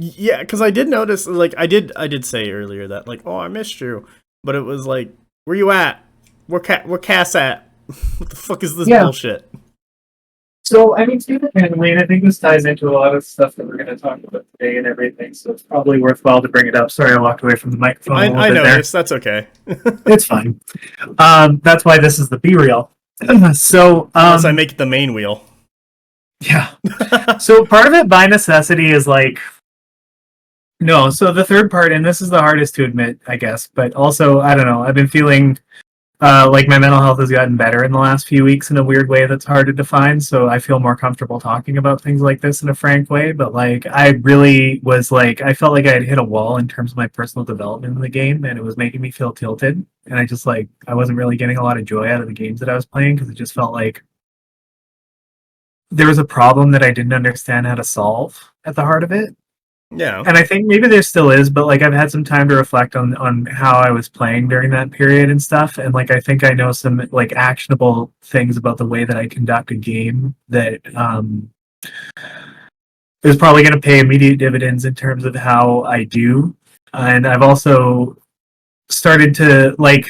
Yeah, because I did notice, like, I did say earlier that, like, oh, I missed you, but it was like, where you at? Where Cass at? What the fuck is this Yeah. bullshit? So, I mean, independently, and I think this ties into a lot of stuff that we're going to talk about today and everything. So it's probably worthwhile to bring it up. Sorry, I walked away from the microphone a little I bit there. noticed. That's okay. It's fine. That's why this is the B reel. So, Unless I make it the main wheel. yeah. So part of it by necessity is like, no. So the third part, and this is the hardest to admit, I guess, but also I don't know. I've been feeling like my mental health has gotten better in the last few weeks in a weird way that's hard to define. So I feel more comfortable talking about things like this in a frank way. But like, I really was like, I felt like I had hit a wall in terms of my personal development in the game, and it was making me feel tilted. And I just like, I wasn't really getting a lot of joy out of the games that I was playing because it just felt like there was a problem that I didn't understand how to solve at the heart of it. Yeah. And I think maybe there still is, but like I've had some time to reflect on how I was playing during that period and stuff, and like I think I know some like actionable things about the way that I conduct a game that is probably going to pay immediate dividends in terms of how I do. And I've also started to like,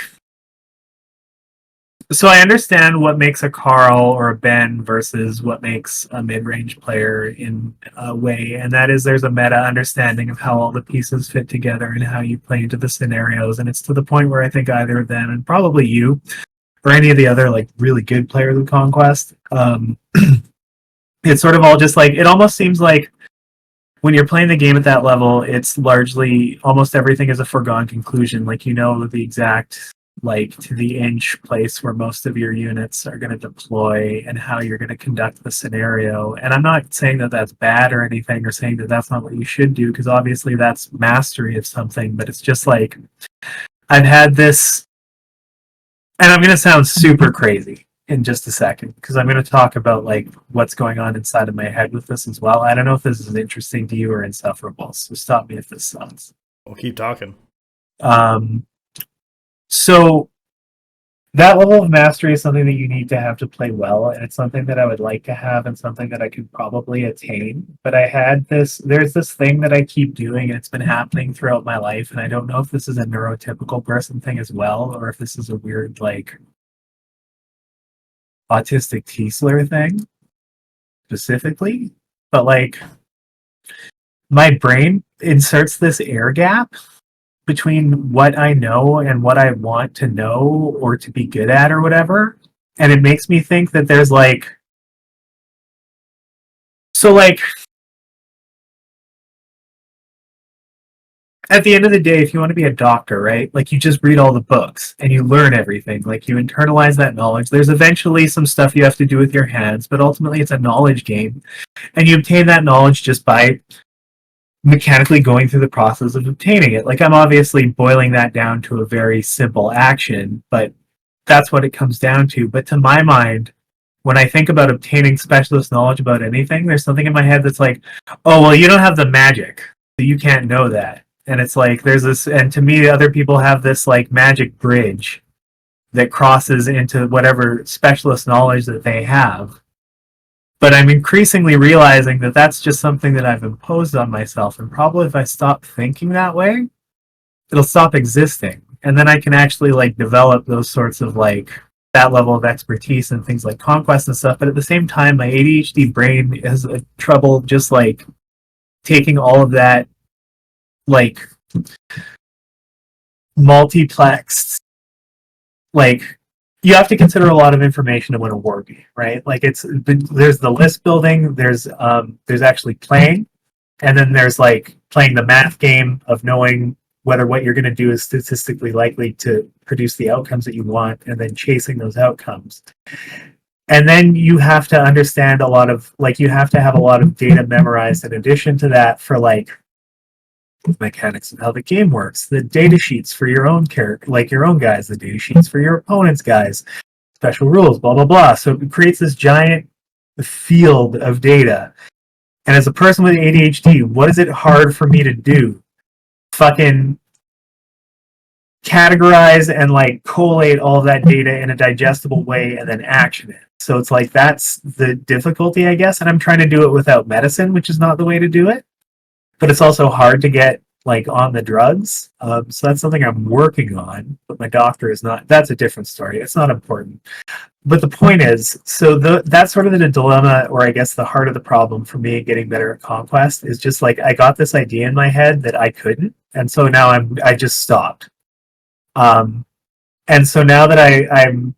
so I understand what makes a Carl or a Ben versus what makes a mid-range player in a way, and that is there's a meta understanding of how all the pieces fit together and how you play into the scenarios, and it's to the point where I think either of them and probably you or any of the other like really good players of Conquest, it's sort of all just like it almost seems like when you're playing the game at that level, it's largely almost everything is a foregone conclusion. Like you know the exact like to the inch place where most of your units are going to deploy and how you're going to conduct the scenario. And I'm not saying that that's bad or anything or saying that that's not what you should do because obviously that's mastery of something, but it's just like I've had this, and I'm going to sound super crazy in just a second because I'm going to talk about like what's going on inside of my head with this as well. I don't know if this is interesting to you or insufferable, so stop me if this sucks. We'll keep talking. So that level of mastery is something that you need to have to play well, and it's something that I would like to have and something that I could probably attain. But there's this thing that I keep doing, and it's been happening throughout my life, and I don't know if this is a neurotypical person thing as well, or if this is a weird, like, autistic Tiesler thing specifically. But, like, my brain inserts this air gap between what I know and what I want to know or to be good at or whatever. And it makes me think that there's like, so like, at the end of the day, if you want to be a doctor, right? Like you just read all the books and you learn everything. Like you internalize that knowledge. There's eventually some stuff you have to do with your hands, but ultimately it's a knowledge game. And you obtain that knowledge just by mechanically going through the process of obtaining it. Like I'm obviously boiling that down to a very simple action, but that's what it comes down to. But to my mind, when I think about obtaining specialist knowledge about anything, there's something in my head that's like, oh, well, you don't have the magic, so you can't know that. And it's like, there's this, and to me, other people have this like magic bridge that crosses into whatever specialist knowledge that they have. But I'm increasingly realizing that that's just something that I've imposed on myself. And probably if I stop thinking that way, it'll stop existing. And then I can actually like develop those sorts of like that level of expertise and things like conquest and stuff. But at the same time, my ADHD brain has trouble just like taking all of that like multiplexed, like you have to consider a lot of information to win a war game, right? Like there's the list building, there's actually playing, and then there's like playing the math game of knowing whether what you're going to do is statistically likely to produce the outcomes that you want, and then chasing those outcomes. And then you have to understand a lot of like you have to have a lot of data memorized in addition to that for like mechanics of how the game works, the data sheets for your own character, like your own guys, the data sheets for your opponent's guys, special rules, blah blah blah. So it creates this giant field of data. And as a person with ADHD, what is it hard for me to do? Fucking categorize and like collate all of that data in a digestible way and then action it. So it's like that's the difficulty, I guess. And I'm trying to do it without medicine, which is not the way to do it. but it's also hard to get like on the drugs. So that's something I'm working on, but my doctor is not. That's a different story. It's not important. But the point is, so that's sort of the dilemma, or I guess the heart of the problem for me getting better at Conquest is just like I got this idea in my head that I couldn't, and so now I just stopped. And so now that I'm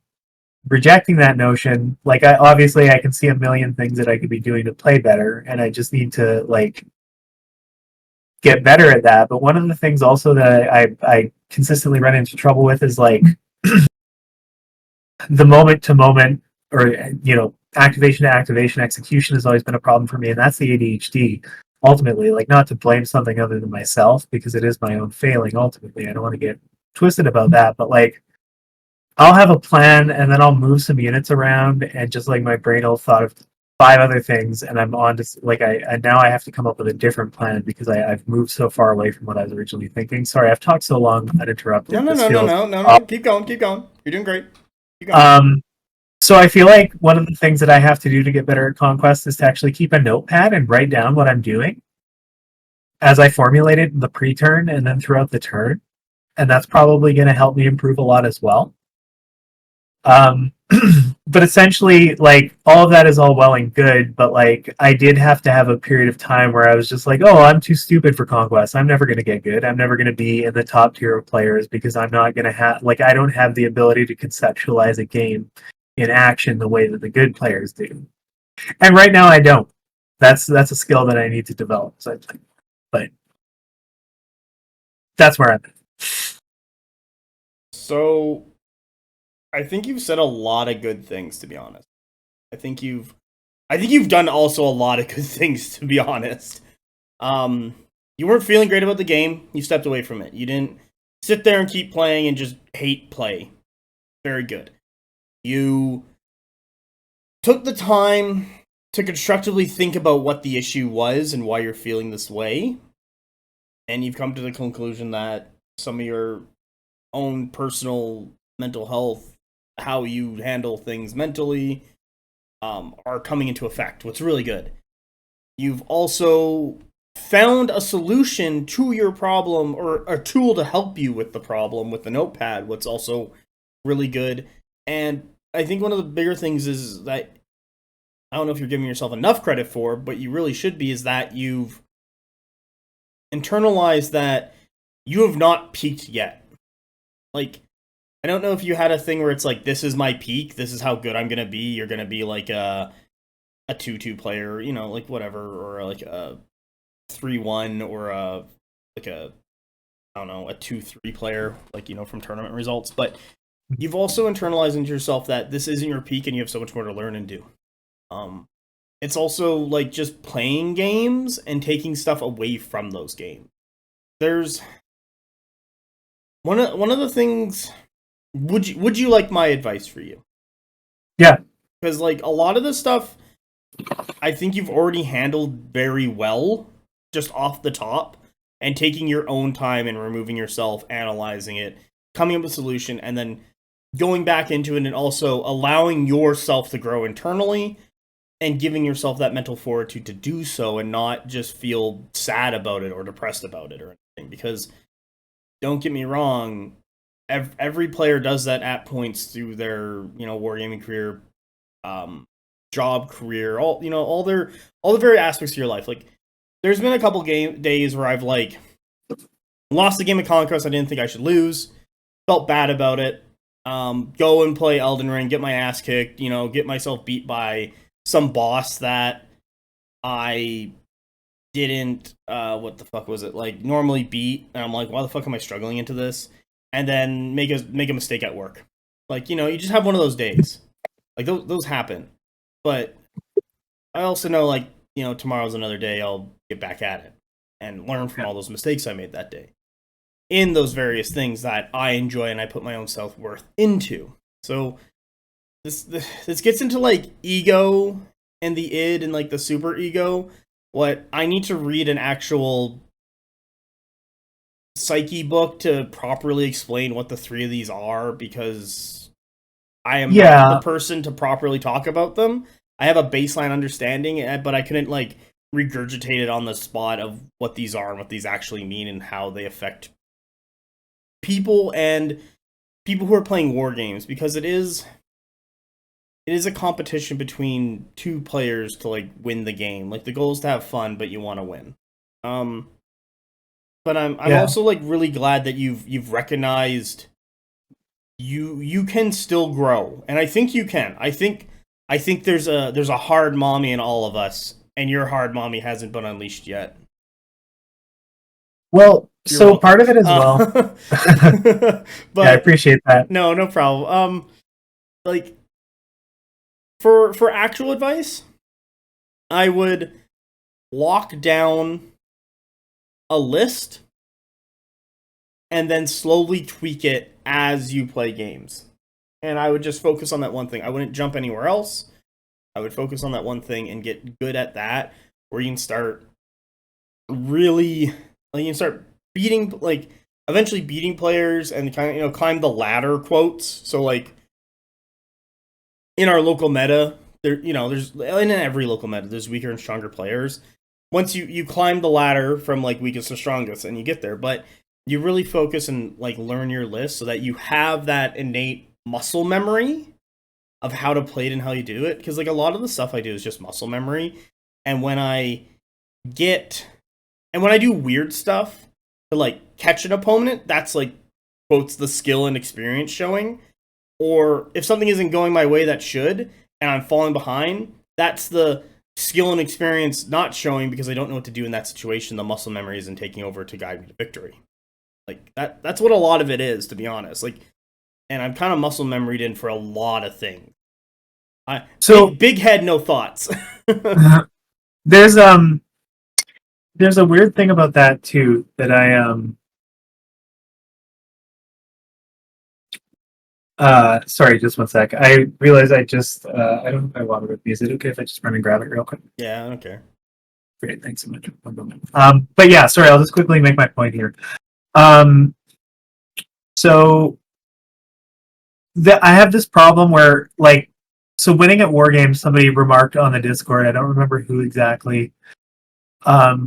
rejecting that notion, like obviously I can see a million things that I could be doing to play better, and I just need to like get better at that. But one of the things also that I consistently run into trouble with is like the moment to moment, or activation to activation execution has always been a problem for me, and that's the ADHD. Ultimately, like, not to blame something other than myself, because it is my own failing. Ultimately, I don't want to get twisted about that, but like, I'll have a plan and then I'll move some units around, and just like my brain will thought of 5 other things, and I'm on to like I now I have to come up with a different plan because I've moved so far away from what I was originally thinking. Sorry, I've talked so long, I've interrupted. No. Keep going. You're doing great. Keep going. So I feel like one of the things that I have to do to get better at Conquest is to actually keep a notepad and write down what I'm doing as I formulate it in the pre-turn and then throughout the turn. And that's probably going to help me improve a lot as well. But essentially, like, all of that is all well and good, but like, I did have to have a period of time where I was just like, oh, I'm too stupid for Conquest. I'm never going to get good. I'm never going to be in the top tier of players because I'm not going to have, like, I don't have the ability to conceptualize a game in action the way that the good players do. And right now I don't. That's a skill that I need to develop. So, but that's where I'm at. So I think you've said a lot of good things, to be honest. I think you've done also a lot of good things, to be honest. You weren't feeling great about the game. You stepped away from it. You didn't sit there and keep playing and just hate play. Very good. You took the time to constructively think about what the issue was and why you're feeling this way. And you've come to the conclusion that some of your own personal mental health, how you handle things mentally, are coming into effect, what's really good. You've also found a solution to your problem, or a tool to help you with the problem with the notepad, what's also really good. And I think one of the bigger things is that, I don't know if you're giving yourself enough credit for, but you really should be, is that you've internalized that you have not peaked yet. Like, I don't know if you had a thing where it's like, this is my peak, this is how good I'm gonna be, you're gonna be like a 2-2 player, like whatever, or like a 3-1, or a 2-3 player, like, from tournament results. But you've also internalized into yourself that this isn't your peak and you have so much more to learn and do. It's also like just playing games and taking stuff away from those games. There's one of the things. Would you like my advice for you? Yeah. Because like a lot of this stuff, I think you've already handled very well, just off the top, and taking your own time and removing yourself, analyzing it, coming up with a solution, and then going back into it, and also allowing yourself to grow internally and giving yourself that mental fortitude to do so, and not just feel sad about it or depressed about it or anything. Because don't get me wrong, every player does that at points through their wargaming career, job career, all the very aspects of your life. Like, there's been a couple days where I've like lost a game of Conquest I didn't think I should lose, felt bad about it, go and play Elden Ring, get my ass kicked, get myself beat by some boss that I didn't what the fuck was it, like, normally beat, and I'm like, why the fuck am I struggling into this? And then make a mistake at work. Like, you just have one of those days. Like, those happen. But I also know, like, tomorrow's another day, I'll get back at it and learn from all those mistakes I made that day in those various things that I enjoy and I put my own self-worth into. So this gets into like ego and the id and like the super ego. What I need to read an actual psyche book to properly explain what the three of these are, because I am not the person to properly talk about them. I have a baseline understanding, but I couldn't like regurgitated on the spot of what these are and what these actually mean and how they affect people and people who are playing war games, because it is a competition between two players to like win the game. Like the goal is to have fun, but you want to win. But I'm also like really glad that you've recognized you can still grow, and I think you can. I think there's a hard mommy in all of us, and your hard mommy hasn't been unleashed yet. Well, You're so welcome. part of it as well. But I appreciate that. No problem. Like for actual advice, I would lock down a list and then slowly tweak it as you play games. And I would just focus on that one thing. I wouldn't jump anywhere else. I would focus on that one thing and get good at that, where you can start really, like, you can start beating, like, eventually beating players and kind of, you know, climb the ladder quotes. So, like, in our local meta, there, you know, there's, in every local meta, there's weaker and stronger players. Once you climb the ladder from, like, weakest to strongest and you get there, but you really focus and, like, learn your list so that you have that innate muscle memory of how to play it and how you do it. Because, like, a lot of the stuff I do is just muscle memory. And when I do weird stuff to, like, catch an opponent, that's, like, quotes the skill and experience showing. Or if something isn't going my way that should, and I'm falling behind, that's the skill and experience not showing because I don't know what to do in that situation. The muscle memory isn't taking over to guide me to victory. Like, that's what a lot of it is, to be honest. Like, and I'm kind of muscle memoried in for a lot of things. Big head, no thoughts. There's a weird thing about that too that sorry, just one sec. I realized I just I don't have my water with me. Is it okay if I just run and grab it real quick? Yeah, I don't care. Great, thanks so much. But yeah, sorry, I'll just quickly make my point here. So I have this problem where, like, so winning at war games, somebody remarked on the Discord, I don't remember who exactly. A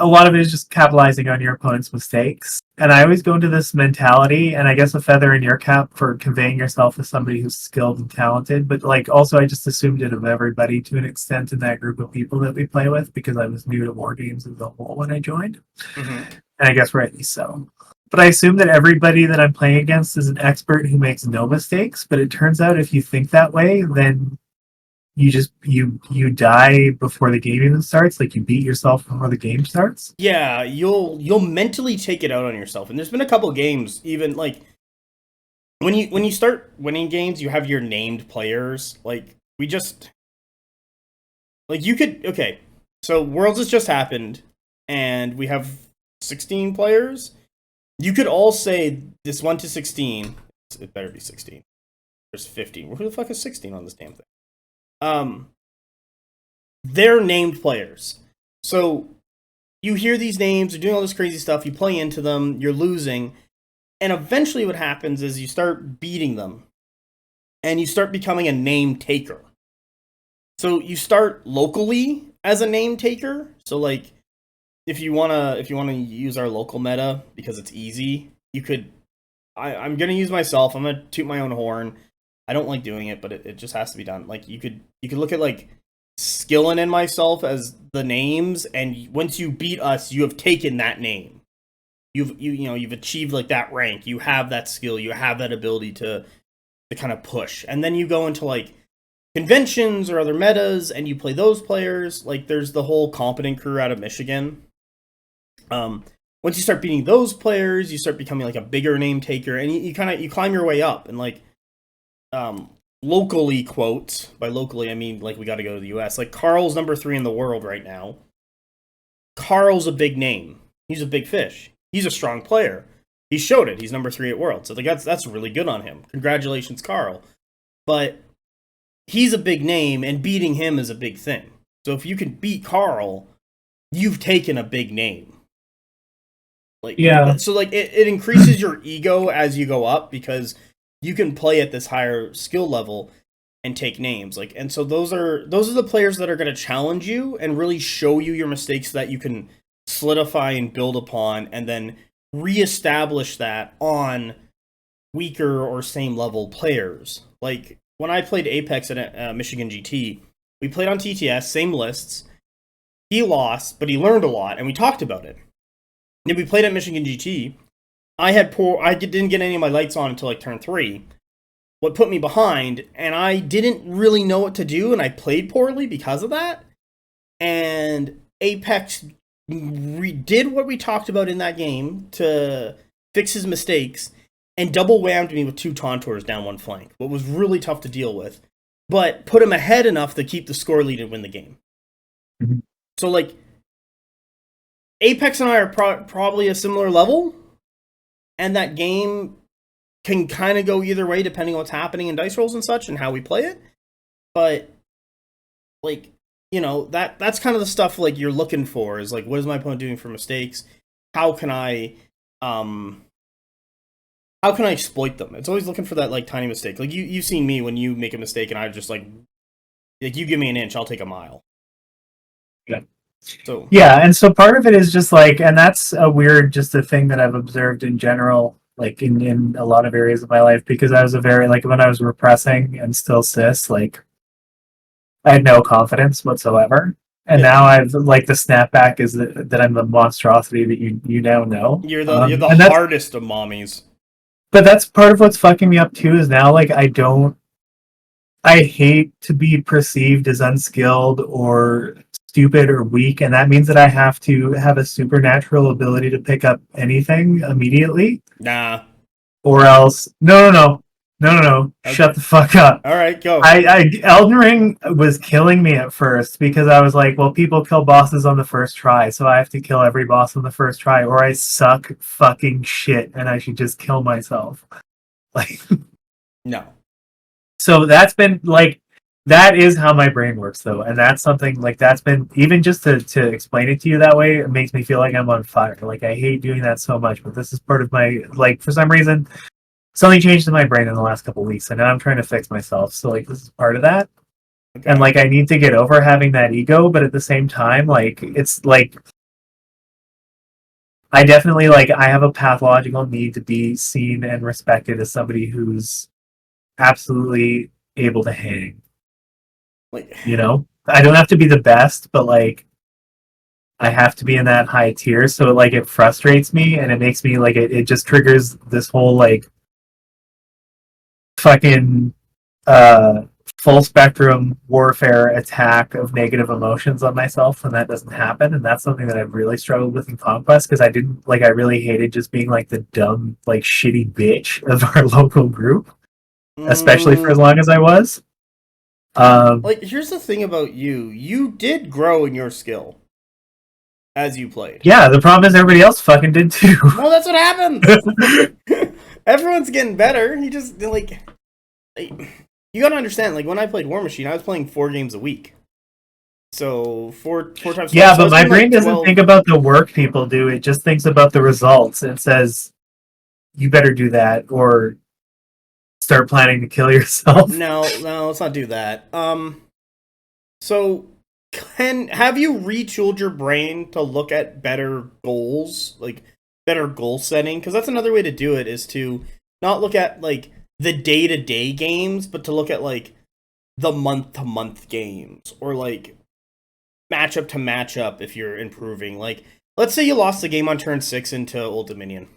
lot of it is just capitalizing on your opponent's mistakes. And I always go into this mentality, and I guess a feather in your cap for conveying yourself as somebody who's skilled and talented. But, like, also I just assumed it of everybody to an extent in that group of people that we play with, because I was new to war games as a whole when I joined. Mm-hmm. And I guess rightly so. But I assume that everybody that I'm playing against is an expert who makes no mistakes. But it turns out if you think that way, then you just you die before the game even starts. Like, you beat yourself before the game starts. Yeah, you'll mentally take it out on yourself. And there's been a couple games, even like when you start winning games, you have your named players. Like, we just, like, you could, okay, so Worlds has just happened and we have 16 players. You could all say this 1 to 16. It better be 16. There's 15. Who the fuck is 16 on this damn thing? They're named players. So you hear these names, they're doing all this crazy stuff, you play into them, you're losing, and eventually what happens is you start beating them, and you start becoming a name taker. So you start locally as a name taker. So, like, if you wanna use our local meta because it's easy, you could. I'm gonna use myself. I'm gonna toot my own horn. I don't like doing it, but it just has to be done. Like, you could look at, like, Skillin and myself as the names, and once you beat us, you have taken that name. You've achieved, like, that rank. You have that skill. You have that ability to kind of push, and then you go into, like, conventions or other metas, and you play those players. Like, there's the whole competent crew out of Michigan. Once you start beating those players, you start becoming, like, a bigger name taker, and you climb your way up, and, like, locally, quotes, by locally I mean, like, we got to go to the US. Like, Carl's number 3 in the world right now. Carl's a big name. He's a big fish. He's a strong player. He showed it. He's number 3 at World. So, like, that's really good on him. Congratulations, Carl. But he's a big name, and beating him is a big thing. So if you can beat Carl, you've taken a big name. Like, yeah. So, like, it increases your ego as you go up, because you can play at this higher skill level, and take names. Like, and so those are the players that are going to challenge you and really show you your mistakes so that you can solidify and build upon, and then reestablish that on weaker or same level players. Like when I played Apex at Michigan GT, we played on TTS, same lists. He lost, but he learned a lot, and we talked about it. And then we played at Michigan GT. I didn't get any of my lights on until like turn 3. What put me behind, and I didn't really know what to do, and I played poorly because of that. And Apex did what we talked about in that game to fix his mistakes, and double whammed me with 2 Tauntaurs down one flank, what was really tough to deal with, but put him ahead enough to keep the score lead and win the game. Mm-hmm. So, like, Apex and I are probably a similar level, and that game can kind of go either way depending on what's happening in dice rolls and such and how we play it. But, like, you know, that's kind of the stuff, like, you're looking for, is, like, what is my opponent doing for mistakes? How can I exploit them? It's always looking for that, like, tiny mistake. Like, you've seen me when you make a mistake and I just, like, you give me an inch, I'll take a mile. Yeah. So yeah, and so part of it is just like, and that's just a thing that I've observed in general, like in a lot of areas of my life, because I was when I was repressing and still cis, like I had no confidence whatsoever. And now I've like the snapback is that I'm the monstrosity that you now know. You're the hardest of mommies. But that's part of what's fucking me up too, is now like I hate to be perceived as unskilled or stupid or weak, and that means that I have to have a supernatural ability to pick up anything immediately. Nah. Or else, no. Okay. Shut the fuck up. All right, go. Elden Ring was killing me at first because I was like, well, people kill bosses on the first try, so I have to kill every boss on the first try, or I suck fucking shit and I should just kill myself. Like, no. So that's been like, that is how my brain works though, and that's something like that's been, even just to explain it to you that way, it makes me feel like I'm on fire. Like I hate doing that so much, but this is part of my, like, for some reason something changed in my brain in the last couple of weeks, and now I'm trying to fix myself. So like this is part of that. Okay. And like I need to get over having that ego, but at the same time, like it's like I definitely, like, I have a pathological need to be seen and respected as somebody who's absolutely able to hang. Like, you know, I don't have to be the best, but like I have to be in that high tier. So like it frustrates me, and it makes me like it just triggers this whole like fucking full spectrum warfare attack of negative emotions on myself when that doesn't happen. And that's something that I've really struggled with in Conquest, because I really hated just being like the dumb, like shitty bitch of our local group, especially for as long as I was. Like, here's the thing about you did grow in your skill as you played. Yeah, the problem is everybody else fucking did too. Well, that's what happens. Everyone's getting better. You just like you gotta understand, like when I played War Machine, I was playing 4 games a week. So four times. Yeah, but my brain doesn't think about the work people do. It just thinks about the results. It says, you better do that or start planning to kill yourself. No, let's not do that. So have you retooled your brain to look at better goals, like better goal setting? Because that's another way to do it, is to not look at like the day-to-day games, but to look at like the month-to-month games, or like matchup to matchup if you're improving. Like, let's say you lost the game on turn 6 into Old Dominion,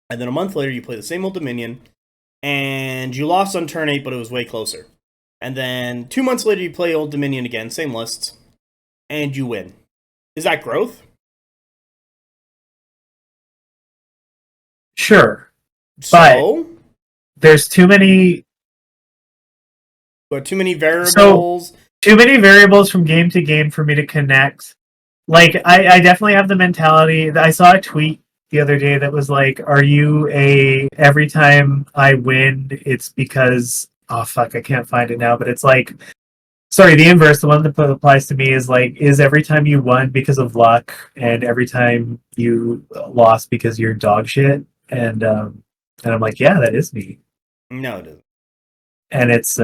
and then a month later you play the same Old Dominion, and you lost on turn 8, but it was way closer. And then 2 months later you play Old Dominion again, same lists, and you win. Is that growth? Sure. So, but there's too many... But too many variables... So, too many variables from game to game for me to connect. Like, I definitely have the mentality... I saw a tweet the other day that was like, are you every time I win, it's because... Oh, fuck, I can't find it now, but it's like... Sorry, the inverse, the one that applies to me is like, is every time you won because of luck, and every time you lost because you're dog shit? And I'm like, yeah, that is me. No, it isn't. And it's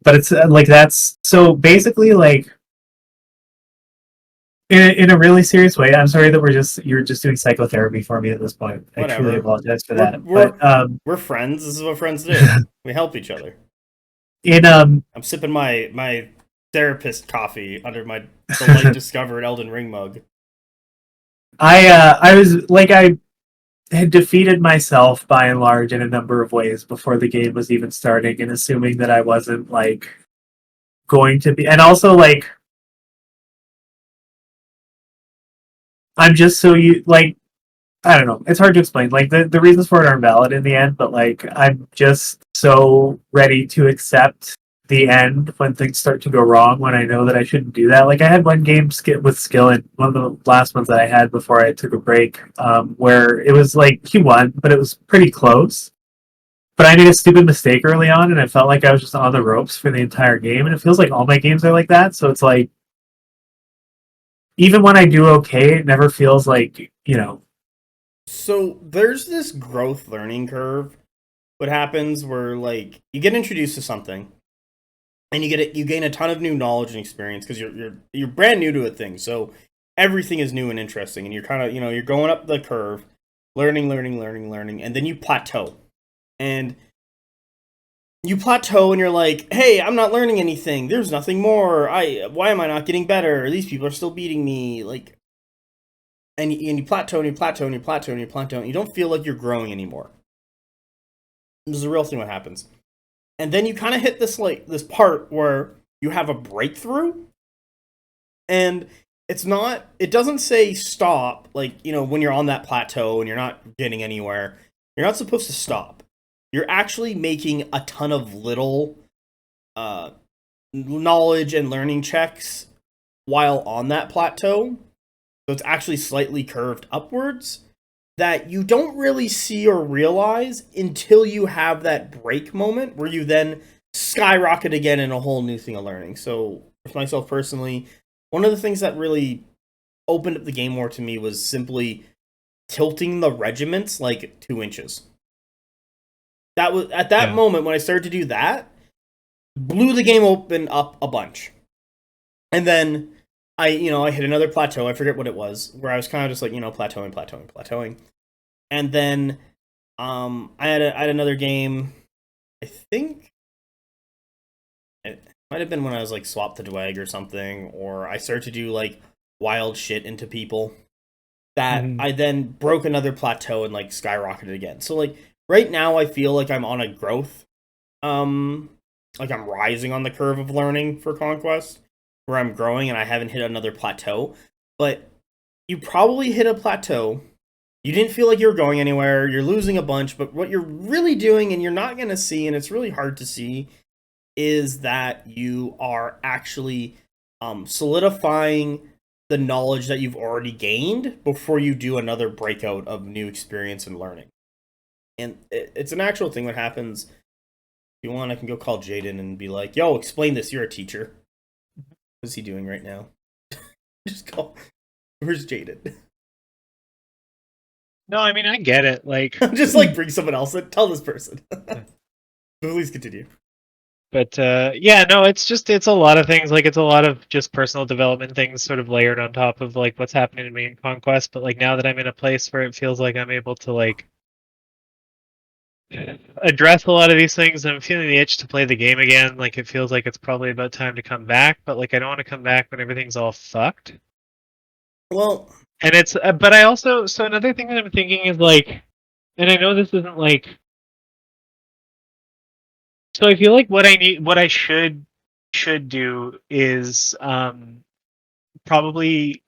But it's like that's so basically like in a really serious way. I'm sorry that you're just doing psychotherapy for me at this point. I truly Whatever. apologize for We're that. But we're we're friends. This is what friends do. We help each other. in I'm sipping my therapist coffee under my the light discovered Elden Ring mug. I was like I had defeated myself by and large in a number of ways before the game was even starting, and assuming that I wasn't like going to be, and also like I'm just so you like I don't know. It's hard to explain. Like the reasons for it aren't valid in the end, but like I'm just so ready to accept the end when things start to go wrong when I know that I shouldn't do that. Like I had one game skip with skill in one of the last ones that I had before I took a break, where it was like he won, but it was pretty close. But I made a stupid mistake early on, and I felt like I was just on the ropes for the entire game. And it feels like all my games are like that. So it's like even when I do okay, it never feels like So there's this growth learning curve. What happens where like you get introduced to something and you gain a ton of new knowledge and experience because you're brand new to a thing. So everything is new and interesting, and you're kind of you're going up the curve, learning, and then you plateau. And you plateau and you're like, hey, I'm not learning anything. There's nothing more. Why am I not getting better? These people are still beating me. Like, and you plateau and you plateau and you plateau and you plateau and you don't feel like you're growing anymore. This is a real thing what happens. And then you kind of hit this part where you have a breakthrough, and it doesn't say stop, like, when you're on that plateau and you're not getting anywhere. You're not supposed to stop. You're actually making a ton of little knowledge and learning checks while on that plateau. So it's actually slightly curved upwards that you don't really see or realize until you have that break moment where you then skyrocket again in a whole new thing of learning. So, for myself personally, one of the things that really opened up the game more to me was simply tilting the regiments like 2 inches. That was at that moment when I started to do that, blew the game open up a bunch. And then I hit another plateau. I forget what it was, where I was kind of just like, plateauing. And then I had another game. I think it might have been when I was like swapped the Dwag or something, or I started to do like wild shit into people. That I then broke another plateau and like skyrocketed again. So like right now I feel like I'm on a growth, like I'm rising on the curve of learning for Conquest, where I'm growing and I haven't hit another plateau. But you probably hit a plateau. You didn't feel like you were going anywhere. You're losing a bunch, but what you're really doing, and you're not going to see, and it's really hard to see, is that you are actually solidifying the knowledge that you've already gained before you do another breakout of new experience and learning. And it's an actual thing that happens. If you want, I can go call Jaden and be like, yo, explain this. You're a teacher. What's he doing right now? Just call. Where's Jaden? No, I mean, I get it. Like, just like bring someone else in. Tell this person. Please continue. But yeah, no, it's a lot of things. Like, it's a lot of just personal development things sort of layered on top of like what's happening to me in Conquest. But like now that I'm in a place where it feels like I'm able to like address a lot of these things, I'm feeling the itch to play the game again. Like, it feels like it's probably about time to come back. But like, I don't want to come back when everything's all fucked. Well, and it's but I also another thing that I'm thinking is like, and I know this isn't like. So I feel like what I should do is probably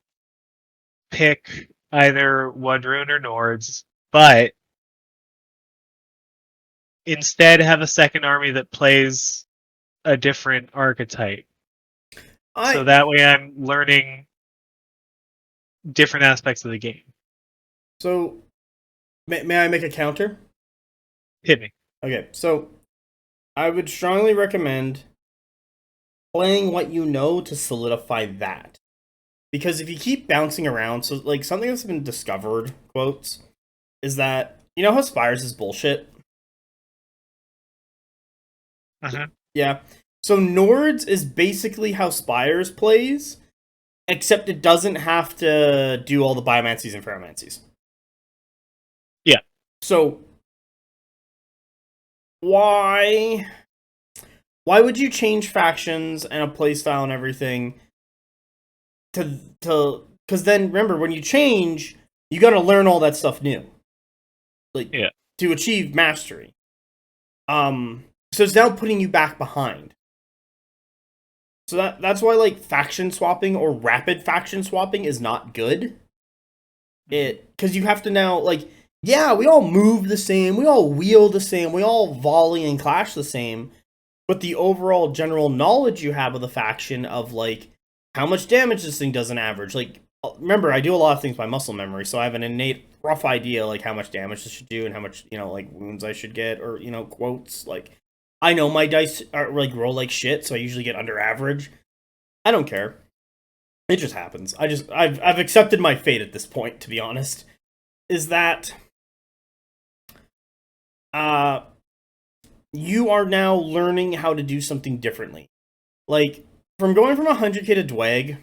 pick either Wandrune or Nords, but instead have a second army that plays a different archetype. So that way I'm learning different aspects of the game. So, may I make a counter? Hit me. Okay, so I would strongly recommend playing what you know to solidify that. Because if you keep bouncing around, so like something that's been discovered, quotes, is that, you know how Spires is bullshit? Uh-huh. Yeah. So Nords is basically how Spires plays, except it doesn't have to do all the biomancies and ferromancies. Yeah. So why would you change factions and a playstyle and everything to because then remember when you change, you got to learn all that stuff new, like to achieve mastery. So it's now putting you back behind. So that's why like faction swapping or rapid faction swapping is not good. Because you have to now like, yeah, we all move the same, we all wheel the same, we all volley and clash the same, but the overall general knowledge you have of the faction of like how much damage this thing does on average. Like, remember, I do a lot of things by muscle memory, so I have an innate rough idea like how much damage this should do and how much, you know, like wounds I should get, or, you know, quotes. Like, I know my dice are like roll like shit, so I usually get under average. I don't care. It just happens. I've accepted my fate at this point, to be honest. Is that you are now learning how to do something differently. Like, from going from 100k to Dweg,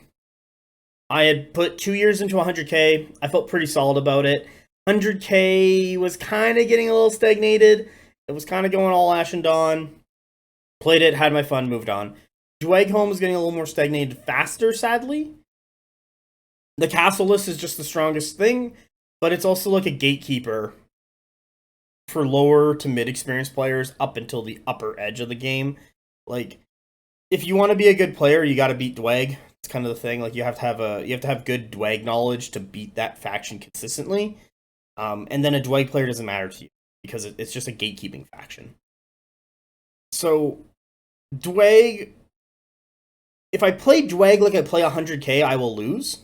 I had put 2 years into 100k. I felt pretty solid about it. 100k was kind of getting a little stagnated. It was kind of going all Ash and Dawn. Played it, had my fun, moved on. Dweg Home is getting a little more stagnated faster, sadly. The castle list is just the strongest thing, but it's also like a gatekeeper for lower to mid experienced players up until the upper edge of the game. Like, if you want to be a good player, you got to beat Dweg. It's kind of the thing. Like, you have to have good Dweg knowledge to beat that faction consistently. And then a Dweg player doesn't matter to you because it's just a gatekeeping faction. So Dweg, if I play Dweg like I play 100k, I will lose.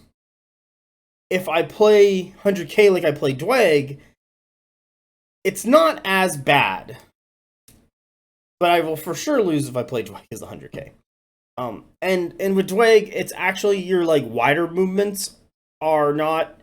If I play 100k like I play Dweg, it's not as bad. But I will for sure lose if I play Dweg as 100k. And with Dweg, it's actually your like wider movements are not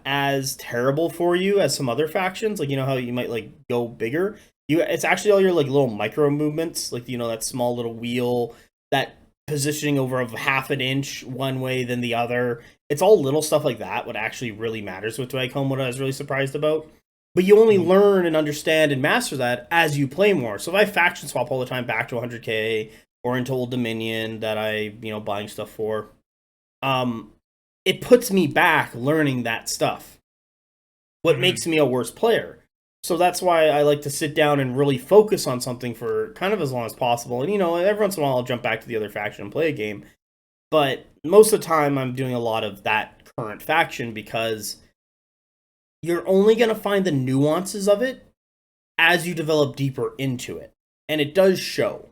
as terrible for you as some other factions. Like, you know how you might like go bigger. It's actually all your like little micro movements, like, you know, that small little wheel, that positioning over of half an inch one way than the other. It's all little stuff like that. What actually really matters with Dweg Home, what I was really surprised about. But you only learn and understand and master that as you play more. So if I faction swap all the time back to 100k or into Old Dominion that I, you know, buying stuff for, it puts me back learning that stuff. What makes me a worse player. So that's why I like to sit down and really focus on something for kind of as long as possible. And, you know, every once in a while I'll jump back to the other faction and play a game. But most of the time I'm doing a lot of that current faction because you're only going to find the nuances of it as you develop deeper into it. And it does show.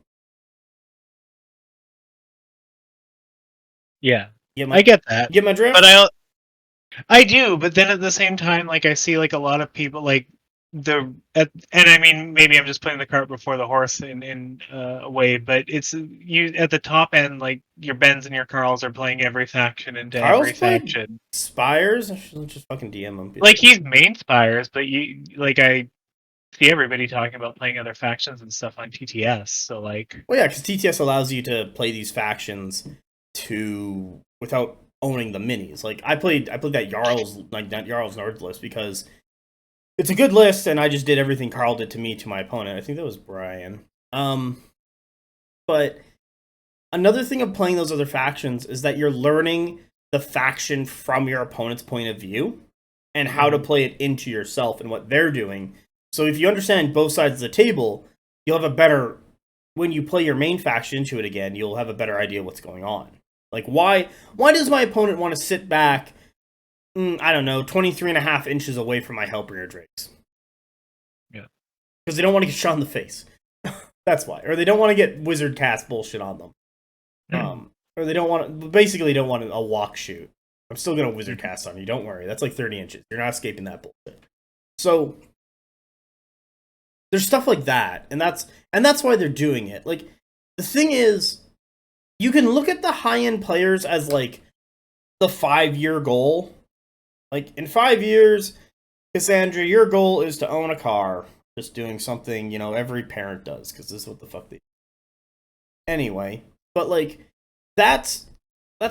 Yeah. I get that. Get my drift? But I do, but then at the same time, like, I see like a lot of people like and I mean, maybe I'm just putting the cart before the horse in a way, but it's you at the top end, like your Bens and your Carls are playing every faction into every faction. Spires? I should just fucking DM him. Like, he's main Spires, but I see everybody talking about playing other factions and stuff on TTS. So like, well, yeah, because TTS allows you to play these factions without owning the minis. Like, I played that Jarl's Nord list because it's a good list, and I just did everything Carl did to me to my opponent. I think that was Brian. But another thing of playing those other factions is that you're learning the faction from your opponent's point of view and how to play it into yourself and what they're doing. So if you understand both sides of the table, you'll have a better, when you play your main faction into it again, you'll have a better idea what's going on. Like, why does my opponent want to sit back, I don't know, 23 and a half inches away from my Hellbringer Drakes? Yeah. Because they don't want to get shot in the face. That's why. Or they don't want to get wizard cast bullshit on them. Or they basically don't want a walk shoot. I'm still going to wizard cast on you, don't worry. That's like 30 inches. You're not escaping that bullshit. So there's stuff like that, and that's why they're doing it. Like, the thing is, you can look at the high-end players as like the 5-year goal. Like, in 5 years, Cassandra, your goal is to own a car. Just doing something, you know, every parent does, because this is what the fuck they do. anyway. But like that's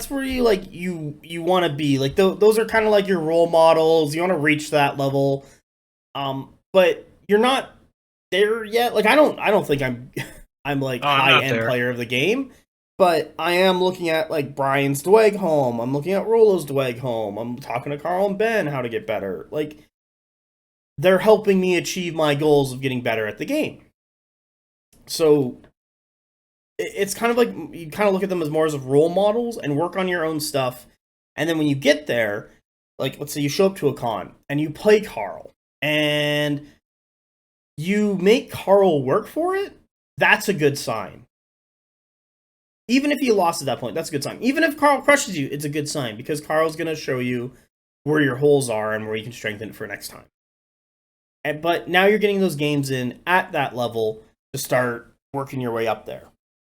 where you like you want to be. Like those are kind of like your role models. You want to reach that level. But you're not there yet. Like I don't think I'm like Oh, I'm high not end there. player of the game. But I am looking at like Brian's Dweg home. I'm looking at Rolo's Dweg home. I'm talking to Carl and Ben how to get better. Like they're helping me achieve my goals of getting better at the game. So it's kind of like you kind of look at them as more as role models and work on your own stuff. And then when you get there, like let's say you show up to a con and you play Carl and you make Carl work for it, that's a good sign. Even if you lost at that point, that's a good sign. Even if Carl crushes you, it's a good sign because Carl's going to show you where your holes are and where you can strengthen it for next time. But now you're getting those games in at that level to start working your way up there.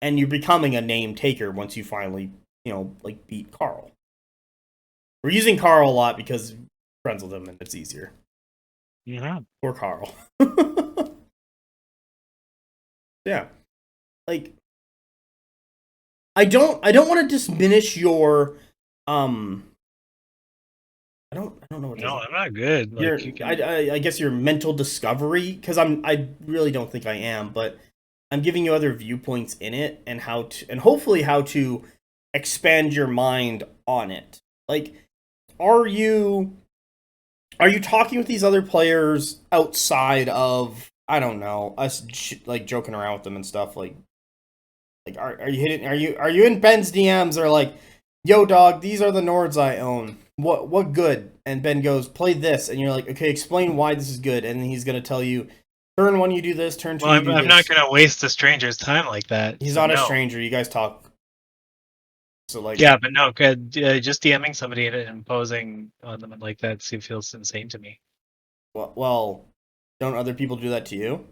And you're becoming a name taker once you finally, like beat Carl. We're using Carl a lot because we're friends with him and it's easier. Yeah. Poor Carl. Yeah. Like I don't want to diminish your I don't know what No, I'm not good. your Like you can. I guess your mental discovery, because I really don't think I am, but I'm giving you other viewpoints in it and hopefully how to expand your mind on it. Like are you talking with these other players outside of, I don't know, us like joking around with them and stuff? Like are you in Ben's DMs or like, yo dog, these are the Nords I own. What good? And Ben goes, play this, and you're like, okay, explain why this is good, and he's gonna tell you, turn one you do this, turn two Well, you do I'm this. not gonna waste a stranger's time like that. He's so not a no. stranger. You guys talk. So like, Yeah, but no, just DMing somebody and imposing on them like that feels insane to me. well, don't other people do that to you?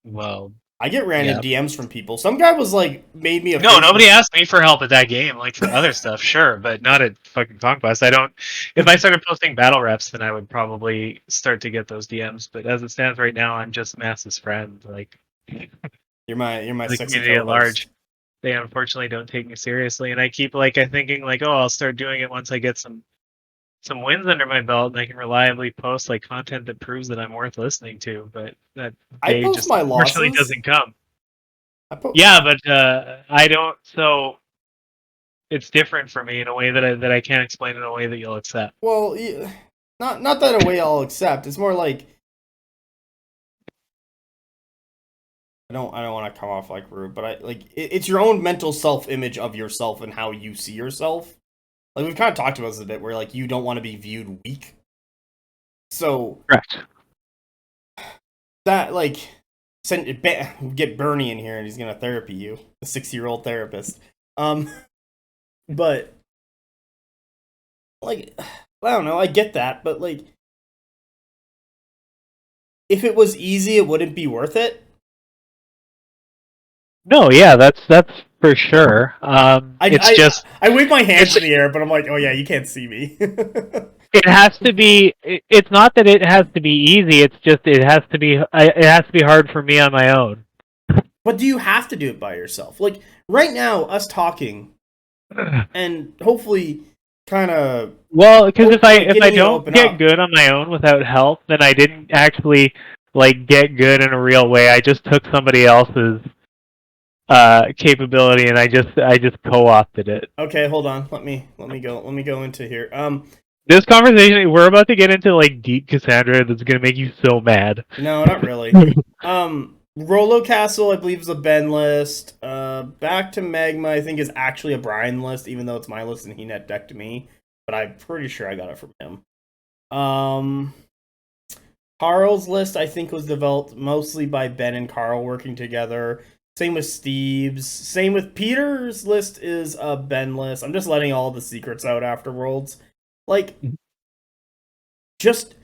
Well, I get random yeah. DMs from people. Some guy was like, made me a No, Facebook- nobody asked me for help at that game. Like for other stuff, sure, but not at fucking Conquest. I don't. If I started posting battle reps, then I would probably start to get those DMs. But as it stands right now, I'm just Mass's friend. Like You're my the sexy community at co-host. large. They unfortunately don't take me seriously, and I keep thinking like, oh, I'll start doing it once I get some wins under my belt, and I can reliably post like content that proves that I'm worth listening to. But that I day post just my unfortunately losses. doesn't come. I Yeah, but I don't. So it's different for me in a way that I can't explain in a way that you'll accept. Well, yeah, not that a way I'll accept. It's more like I don't want to come off like rude, but it's your own mental self-image of yourself and how you see yourself. Like we've kind of talked about this a bit, where like you don't want to be viewed weak. So Correct. that like get Bernie in here and he's gonna therapy you, a 6-year-old therapist. But like I don't know, I get that, but like if it was easy, it wouldn't be worth it. No, yeah, that's for sure. It's I wave my hands in the air, but I'm like, oh yeah, you can't see me. it has to be. It's not that it has to be easy. It's just it has to be. It has to be hard for me on my own. But do you have to do it by yourself? Like right now, us talking, and hopefully, kind of. Well, because if I getting you to don't open get up. good on my own without help, then I didn't actually get good in a real way. I just took somebody else's capability and I just co-opted it. Okay, hold on. Let me go into here. This conversation we're about to get into deep Cassandra that's gonna make you so mad. No, not really. Rolo Castle, I believe, is a Ben list. Back to Magma, I think, is actually a Brian list, even though it's my list and he net decked me. But I'm pretty sure I got it from him. Carl's list, I think, was developed mostly by Ben and Carl working together. Same with Steve's. Same with Peter's list is a Ben list. I'm just letting all the secrets out after Worlds. Like, just...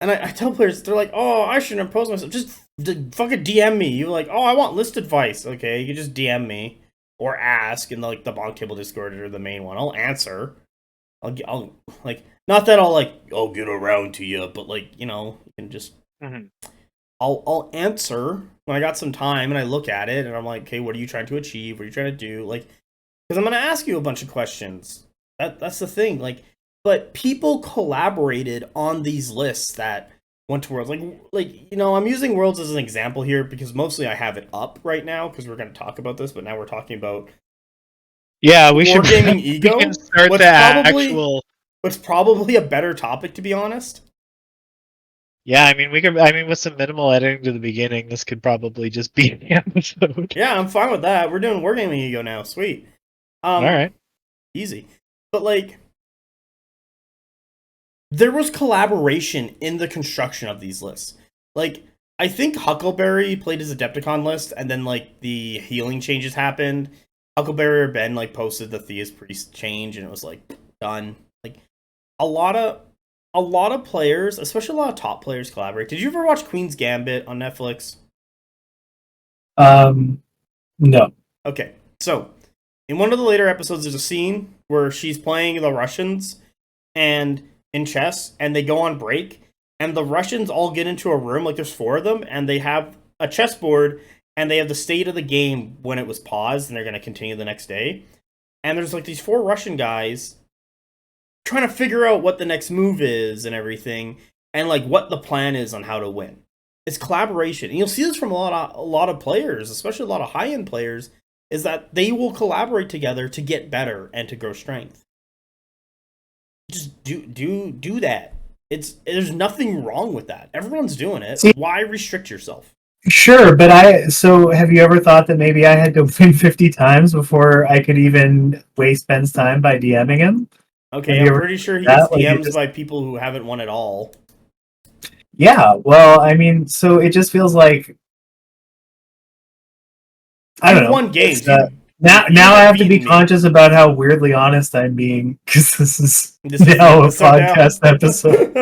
And I tell players, they're like, oh, I shouldn't impose myself. Just fucking DM me. You're like, oh, I want list advice. Okay, you can just DM me. Or ask in, the BonkTable Discord or the main one. I'll answer. I'll not that I'll, get around to you, but, you can just... Mm-hmm. I'll answer when I got some time and I look at it and I'm like, okay, what are you trying to achieve? What are you trying to do? Like, because I'm gonna ask you a bunch of questions. That's the thing. Like, but people collaborated on these lists that went to worlds. I'm using worlds as an example here because mostly I have it up right now because we're gonna talk about this. But now we're talking about Yeah, we should wargaming ego. We can start What's the probably actual. what's probably a better topic, to be honest. Yeah, I mean, we could. I mean, with some minimal editing to the beginning, this could probably just be the episode. Yeah, I'm fine with that. We're doing wargaming ego now. Sweet. All right. Easy. But like, there was collaboration in the construction of these lists. Like, I think Huckleberry played his Adepticon list, and then like the healing changes happened. Huckleberry or Ben like posted the Theus Priest change, and it was like done. Like a lot of players, especially a lot of top players, collaborate. Did you ever watch Queen's Gambit on Netflix? No. Okay, so in one of the later episodes, there's a scene where she's playing the Russians and in chess, and they go on break, and the Russians all get into a room, like there's 4 of them, and they have a chessboard, and they have the state of the game when it was paused, and they're going to continue the next day. And there's like these 4 Russian guys trying to figure out what the next move is and everything, and like what the plan is on how to win. It's collaboration, and you'll see this from a lot of players, especially a lot of high-end players, is that they will collaborate together to get better and to grow strength. Just do that. There's nothing wrong with that. Everyone's doing it. See, why restrict yourself? Sure, but have you ever thought that maybe I had to win 50 times before I could even waste Ben's time by DMing him? Okay, I'm pretty sure he gets DMs by people who haven't won at all. Yeah, well, I mean, so it just feels like I don't know. Won games. Now I have to be conscious about how weirdly honest I'm being because this is now a podcast episode.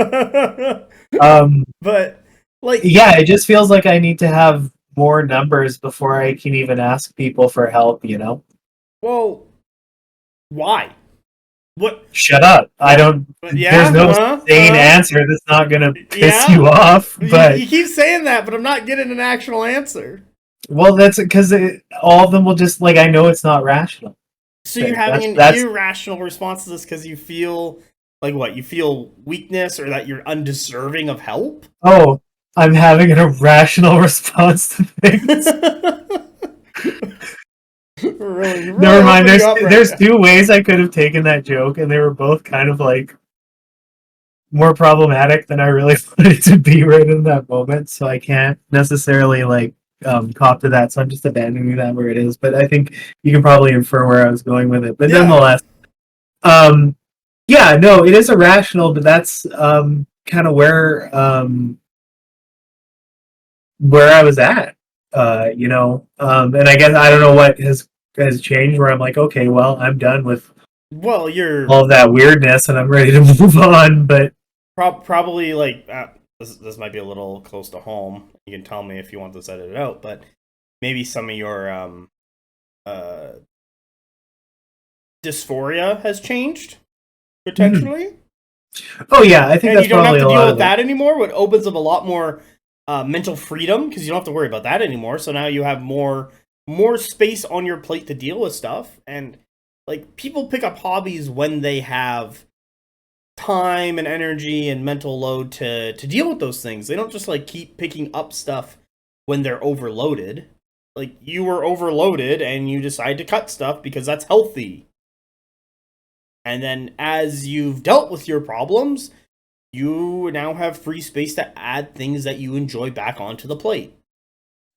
But like, yeah, it just feels like I need to have more numbers before I can even ask people for help. Well, why? What? Shut up! I don't. Yeah, there's no sane answer that's not gonna piss you off. But you keep saying that, but I'm not getting an actual answer. Well, that's because all of them will just I know it's not rational. So you're having an irrational response to this because you feel like what? You feel weakness or that you're undeserving of help? Oh, I'm having an irrational response to things. really Never mind. There's 2 ways I could have taken that joke, and they were both kind of more problematic than I really wanted it to be right in that moment. So I can't necessarily cop to that, so I'm just abandoning that where it is. But I think you can probably infer where I was going with it. But nonetheless, yeah, no, it is irrational, but that's kind of where I was at, and I guess I don't know what has changed. Where I'm like, okay, well, I'm done with all of that weirdness, and I'm ready to move on. But probably this might be a little close to home. You can tell me if you want this edited out, but maybe some of your dysphoria has changed potentially. Mm-hmm. Oh yeah, I think that's you don't probably have to deal with that anymore. What opens up a lot more mental freedom because you don't have to worry about that anymore. So now you have more space on your plate to deal with stuff, and people pick up hobbies when they have time and energy and mental load to deal with those things. They don't just keep picking up stuff when they're overloaded. You were overloaded and you decide to cut stuff because that's healthy. And then as you've dealt with your problems, you now have free space to add things that you enjoy back onto the plate.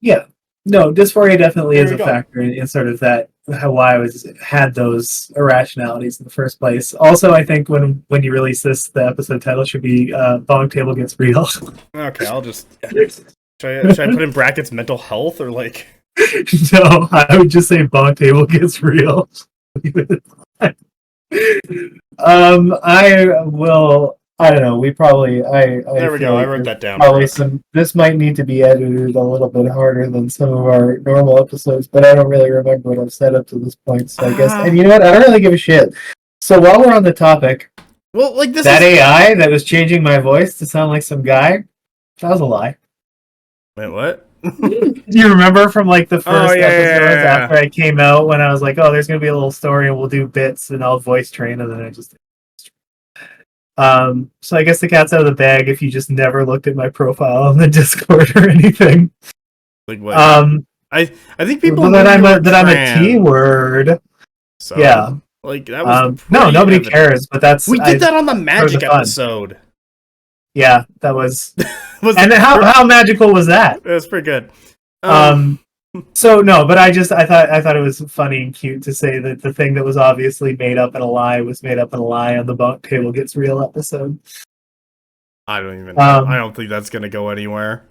Yeah. No, dysphoria definitely is a factor in sort of that, why I had those irrationalities in the first place. Also, I think when you release this, the episode title should be BonkTable Gets Real. Okay, I'll just... Should I put in brackets mental health or No, I would just say BonkTable Gets Real. I will... I don't know. We probably. There we go. I wrote that down. Probably this might need to be edited a little bit harder than some of our normal episodes, but I don't really remember what I've said up to this point. So I guess, and you know what? I don't really give a shit. So while we're on the topic, well, this AI that was changing my voice to sound like some guy, that was a lie. Wait, what? Do you remember from like the first yeah, episodes yeah. after I came out when I was like, oh, there's gonna be a little story and we'll do bits and I'll voice train, and then I just so I guess the cat's out of the bag if you just never looked at my profile on the Discord or anything. Like what? I think people that I'm a T word. So, yeah. Like that was no, nobody evident. cares, but that's we did that on the magic episode. Yeah, that was and how magical was that? It was pretty good. So no, but I thought it was funny and cute to say that the thing that was obviously made up in a lie was made up in a lie on the BonkTable Gets Real episode. I don't even know. I don't think that's gonna go anywhere.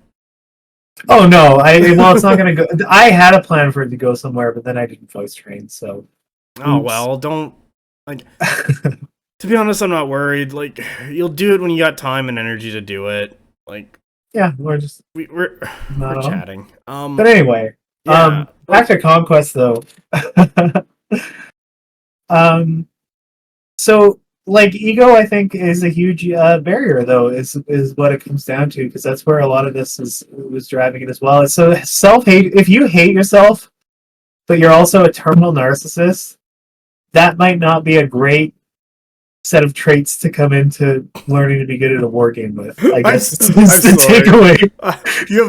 Oh no, well it's not gonna go. I had a plan for it to go somewhere, but then I didn't voice train, so oh well, don't like to be honest, I'm not worried. Like you'll do it when you got time and energy to do it. Like yeah, we're chatting. But anyway, back to Conquest though. So like ego, I think is a huge barrier though. Is what it comes down to, because that's where a lot of this was driving it as well. So self-hate. If you hate yourself, but you're also a terminal narcissist, that might not be a great set of traits to come into learning to be good at a war game with. I guess it's the takeaway.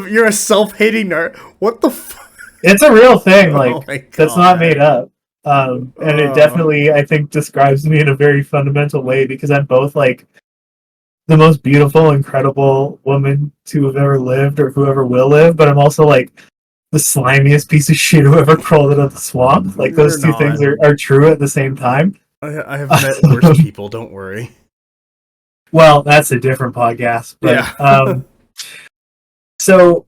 You're a self-hating nerd. What the fuck? It's a real thing. Like that's not made up. And it definitely, I think, describes me in a very fundamental way, because I'm both like the most beautiful, incredible woman to have ever lived or whoever will live, but I'm also like the slimiest piece of shit who ever crawled out of the swamp. Like those two things are true at the same time. I have met worse people, don't worry. Well, that's a different podcast. But, yeah. So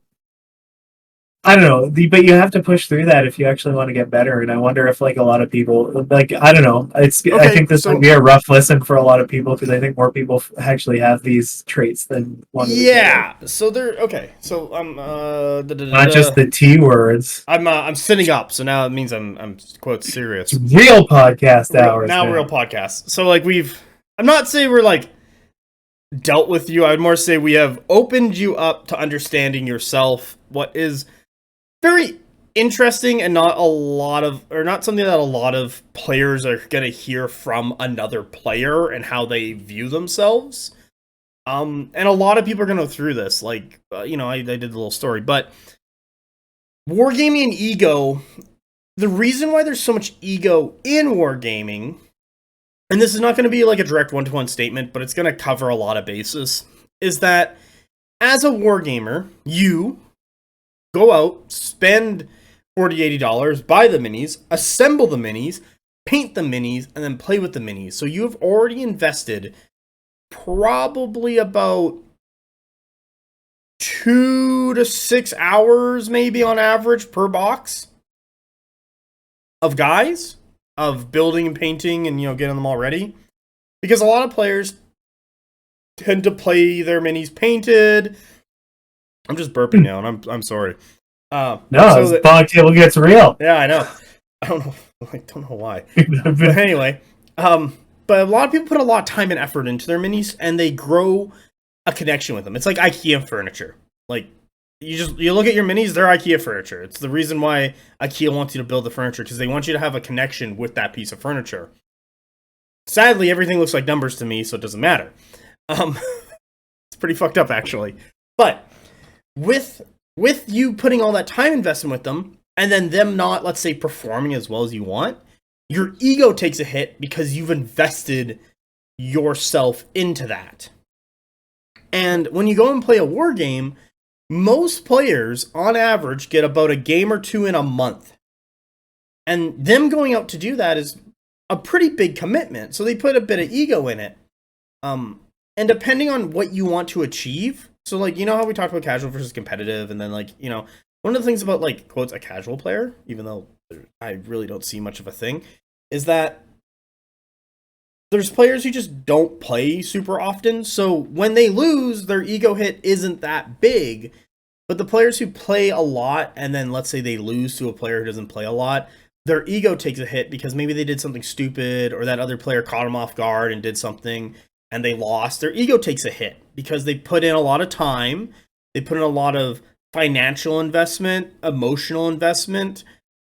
I don't know, but you have to push through that if you actually want to get better. And I wonder if like a lot of people, like, I don't know, I think this would be a rough listen for a lot of people, because I think more people actually have these traits than one. Yeah. So they're okay. So I'm not just the T words. I'm sitting up, so now it means I'm quote serious. It's real podcast hours now. Real podcast. So like I'm not saying we're like dealt with you. I would more say we have opened you up to understanding yourself. What is very interesting and not something that a lot of players are going to hear from another player and how they view themselves. And a lot of people are going to go through this. Like, I did a little story, but wargaming and ego, the reason why there's so much ego in wargaming, and this is not going to be like a direct one-to-one statement, but it's going to cover a lot of bases, is that as a wargamer, you go out, spend $40, $80, buy the minis, assemble the minis, paint the minis, and then play with the minis. So you have already invested probably about 2 to 6 hours, maybe on average, per box of guys, of building and painting and, getting them all ready. Because a lot of players tend to play their minis painted. I'm just burping now, and I'm sorry. No, so BonkTable Gets Real. Yeah, I know. I don't know why. But anyway, but a lot of people put a lot of time and effort into their minis, and they grow a connection with them. It's like IKEA furniture. Like you look at your minis, they're IKEA furniture. It's the reason why IKEA wants you to build the furniture, because they want you to have a connection with that piece of furniture. Sadly, everything looks like numbers to me, so it doesn't matter. It's pretty fucked up, actually. But with you putting all that time investment with them, and then them not, let's say, performing as well as you want, your ego takes a hit because you've invested yourself into that. And when you go and play a war game, most players, on average, get about a game or two in a month. And them going out to do that is a pretty big commitment, so they put a bit of ego in it. And depending on what you want to achieve, so like, how we talked about casual versus competitive, and then like, one of the things about like, quotes, a casual player, even though I really don't see much of a thing, is that there's players who just don't play super often, so when they lose, their ego hit isn't that big. But the players who play a lot, and then let's say they lose to a player who doesn't play a lot, their ego takes a hit because maybe they did something stupid, or that other player caught them off guard and did something, and they lost. Their ego takes a hit because they put in a lot of time, they put in a lot of financial investment, emotional investment.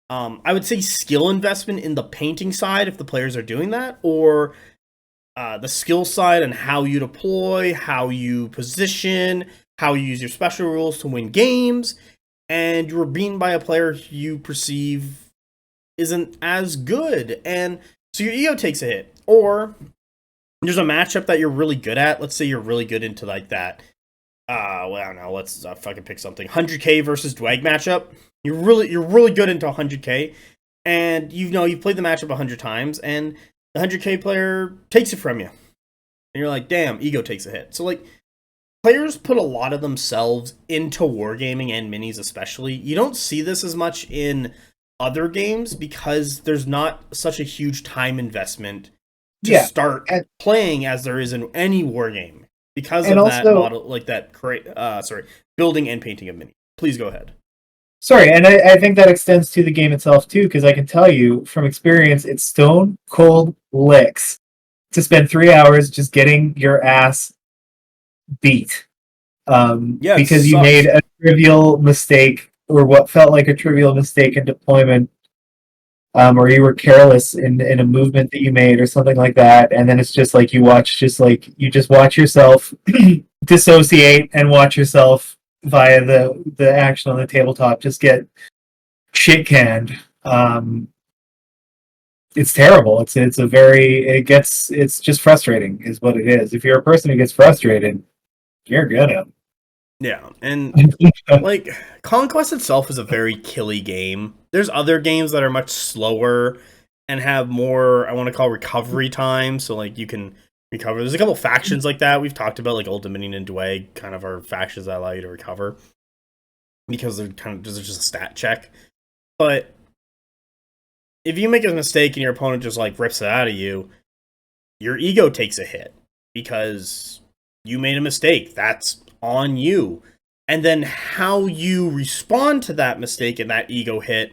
I would say skill investment in the painting side if the players are doing that, or the skill side and how you deploy, how you position, how you use your special rules to win games, and you were beaten by a player you perceive isn't as good, and so your ego takes a hit. Or there's a matchup that you're really good at. Let's say you're really good into like that. Well, I don't know. Let's fucking pick something. 100k versus Dwag matchup. You're really good into 100k, and you've played the matchup 100 times, and the 100k player takes it from you, and you're like, damn, ego takes a hit. So like, players put a lot of themselves into wargaming and minis, especially. You don't see this as much in other games because there's not such a huge time investment to start playing as there is in any wargame because of that model, like that building and painting of minis. Please go ahead. Sorry, and I think that extends to the game itself too, because I can tell you from experience, it's stone cold licks to spend 3 hours just getting your ass beat. Because you made a trivial mistake, or what felt like a trivial mistake in deployment, or you were careless in a movement that you made, or something like that, and then it's just like you just watch yourself dissociate and watch yourself via the action on the tabletop just get shit canned. It's terrible. It's just frustrating is what it is. If you're a person who gets frustrated, you're gonna. Yeah, and like Conquest itself is a very killy game. There's other games that are much slower and have more, I want to call, recovery time, so like you can recover. There's a couple factions like that we've talked about, like Old Dominion and Dwag, kind of are factions that allow you to recover because they're just a stat check. But if you make a mistake and your opponent just like rips it out of you, your ego takes a hit because you made a mistake. That's on you. And then how you respond to that mistake and that ego hit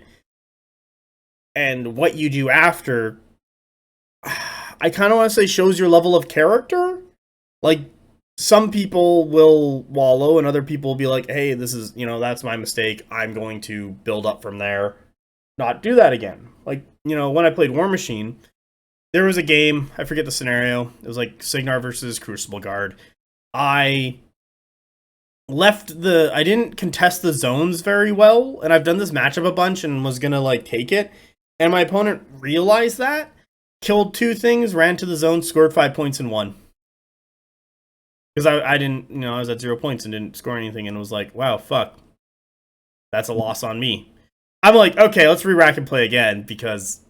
and what you do after, I kind of want to say shows your level of character. Like, some people will wallow and other people will be like, hey, this is, that's my mistake. I'm going to build up from there. Not do that again. Like, when I played War Machine, there was a game, I forget the scenario. It was like Signar versus Crucible Guard. I didn't contest the zones very well, and I've done this matchup a bunch and was gonna like take it. And my opponent realized that, killed 2 things, ran to the zone, scored 5 points and won. Because I didn't, I was at 0 points and didn't score anything, and was like, wow, fuck. That's a loss on me. I'm like, okay, let's re-rack and play again, because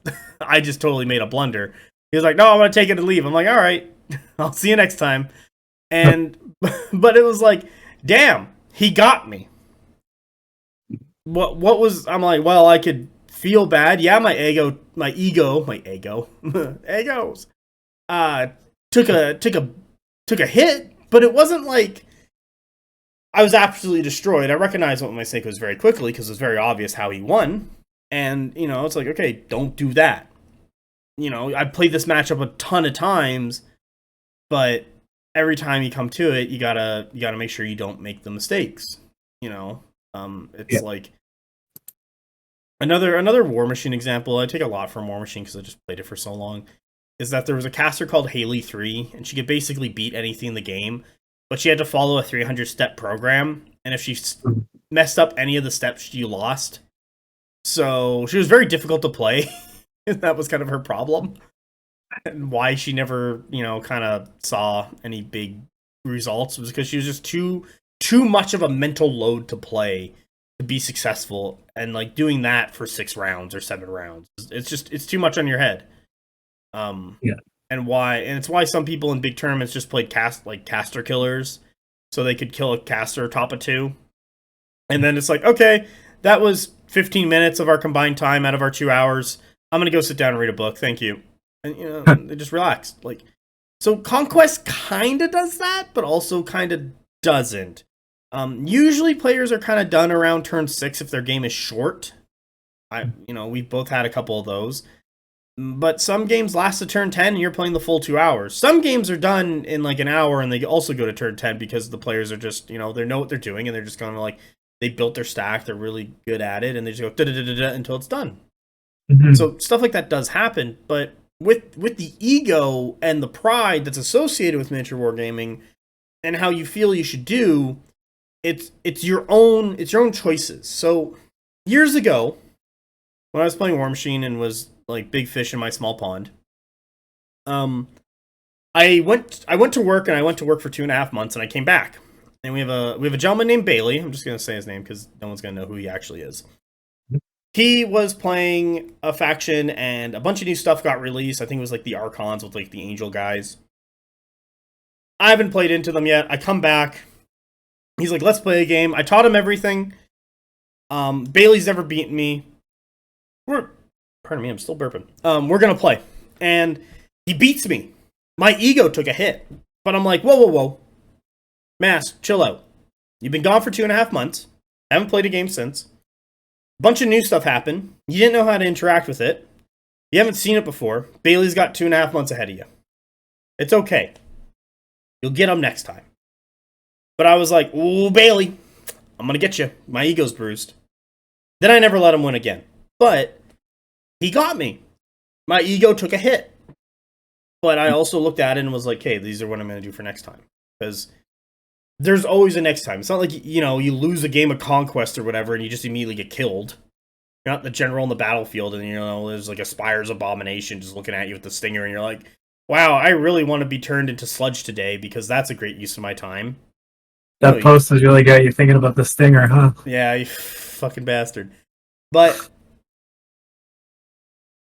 I just totally made a blunder. He was like, no, I'm gonna take it and leave. I'm like, alright, I'll see you next time. And, but it was like, damn, he got me. I'm like, well, I could feel bad. Yeah, my ego, egos, took a hit, but it wasn't like I was absolutely destroyed. I recognized what my mistake was very quickly because it was very obvious how he won. And, it's like, okay, don't do that. I played this matchup a ton of times, but every time you come to it, you gotta make sure you don't make the mistakes. It's like another War Machine example. I take a lot from War Machine because I just played it for so long. Is that there was a caster called Haley 3, and she could basically beat anything in the game, but she had to follow a 300-step program, and if she messed up any of the steps, she lost. So she was very difficult to play. That was kind of her problem. And why she never, kind of saw any big results was because she was just too much of a mental load to play to be successful, and like doing that for 6 rounds or 7 rounds, it's too much on your head. And it's why some people in big tournaments just played caster killers, so they could kill a caster top of 2, and then it's like, okay, that was 15 minutes of our combined time out of our 2 hours. I'm gonna go sit down and read a book. Thank you. And they just relaxed. Like, so Conquest kind of does that, but also kind of doesn't. Usually players are kind of done around turn 6 if their game is short. We've both had a couple of those. But some games last to turn 10 and you're playing the full 2 hours. Some games are done in like an hour and they also go to turn 10 because the players are just, they know what they're doing and they're just going to like they built their stack, they're really good at it, and they just go da-da-da-da-da until it's done. Mhm. So stuff like that does happen, but with the ego and the pride that's associated with miniature wargaming and how you feel you should do, it's your own choices. So years ago, when I was playing War Machine and was like big fish in my small pond, I went to work, and I went to work for 2.5 months, and I came back. And we have a gentleman named Bailey. I'm just gonna say his name because no one's gonna know who he actually is. He was playing a faction, and a bunch of new stuff got released. I think it was like the Archons with like the Angel guys. I haven't played into them yet. I come back. He's like, let's play a game. I taught him everything. Bailey's never beaten me. Pardon me, I'm still burping. We're gonna play. And he beats me. My ego took a hit. But I'm like, whoa. Mass, chill out. You've been gone for 2.5 months. Haven't played a game since. Bunch of new stuff happened. You didn't know how to interact with it. You haven't seen it before. Bailey's got 2.5 months ahead of you. It's okay. You'll get him next time. But I was like, ooh, Bailey, I'm gonna get you. My ego's bruised. Then I never let him win again. But he got me. My ego took a hit. But I also looked at it and was like, hey, these are what I'm gonna do for next time. Because there's always a next time. It's not like, you lose a game of Conquest or whatever and you just immediately get killed. You're not the general in the battlefield and, there's like a Spire's Abomination just looking at you with the stinger and you're like, wow, I really want to be turned into sludge today because that's a great use of my time. That post has really got you thinking about the stinger, huh? Yeah, you fucking bastard. But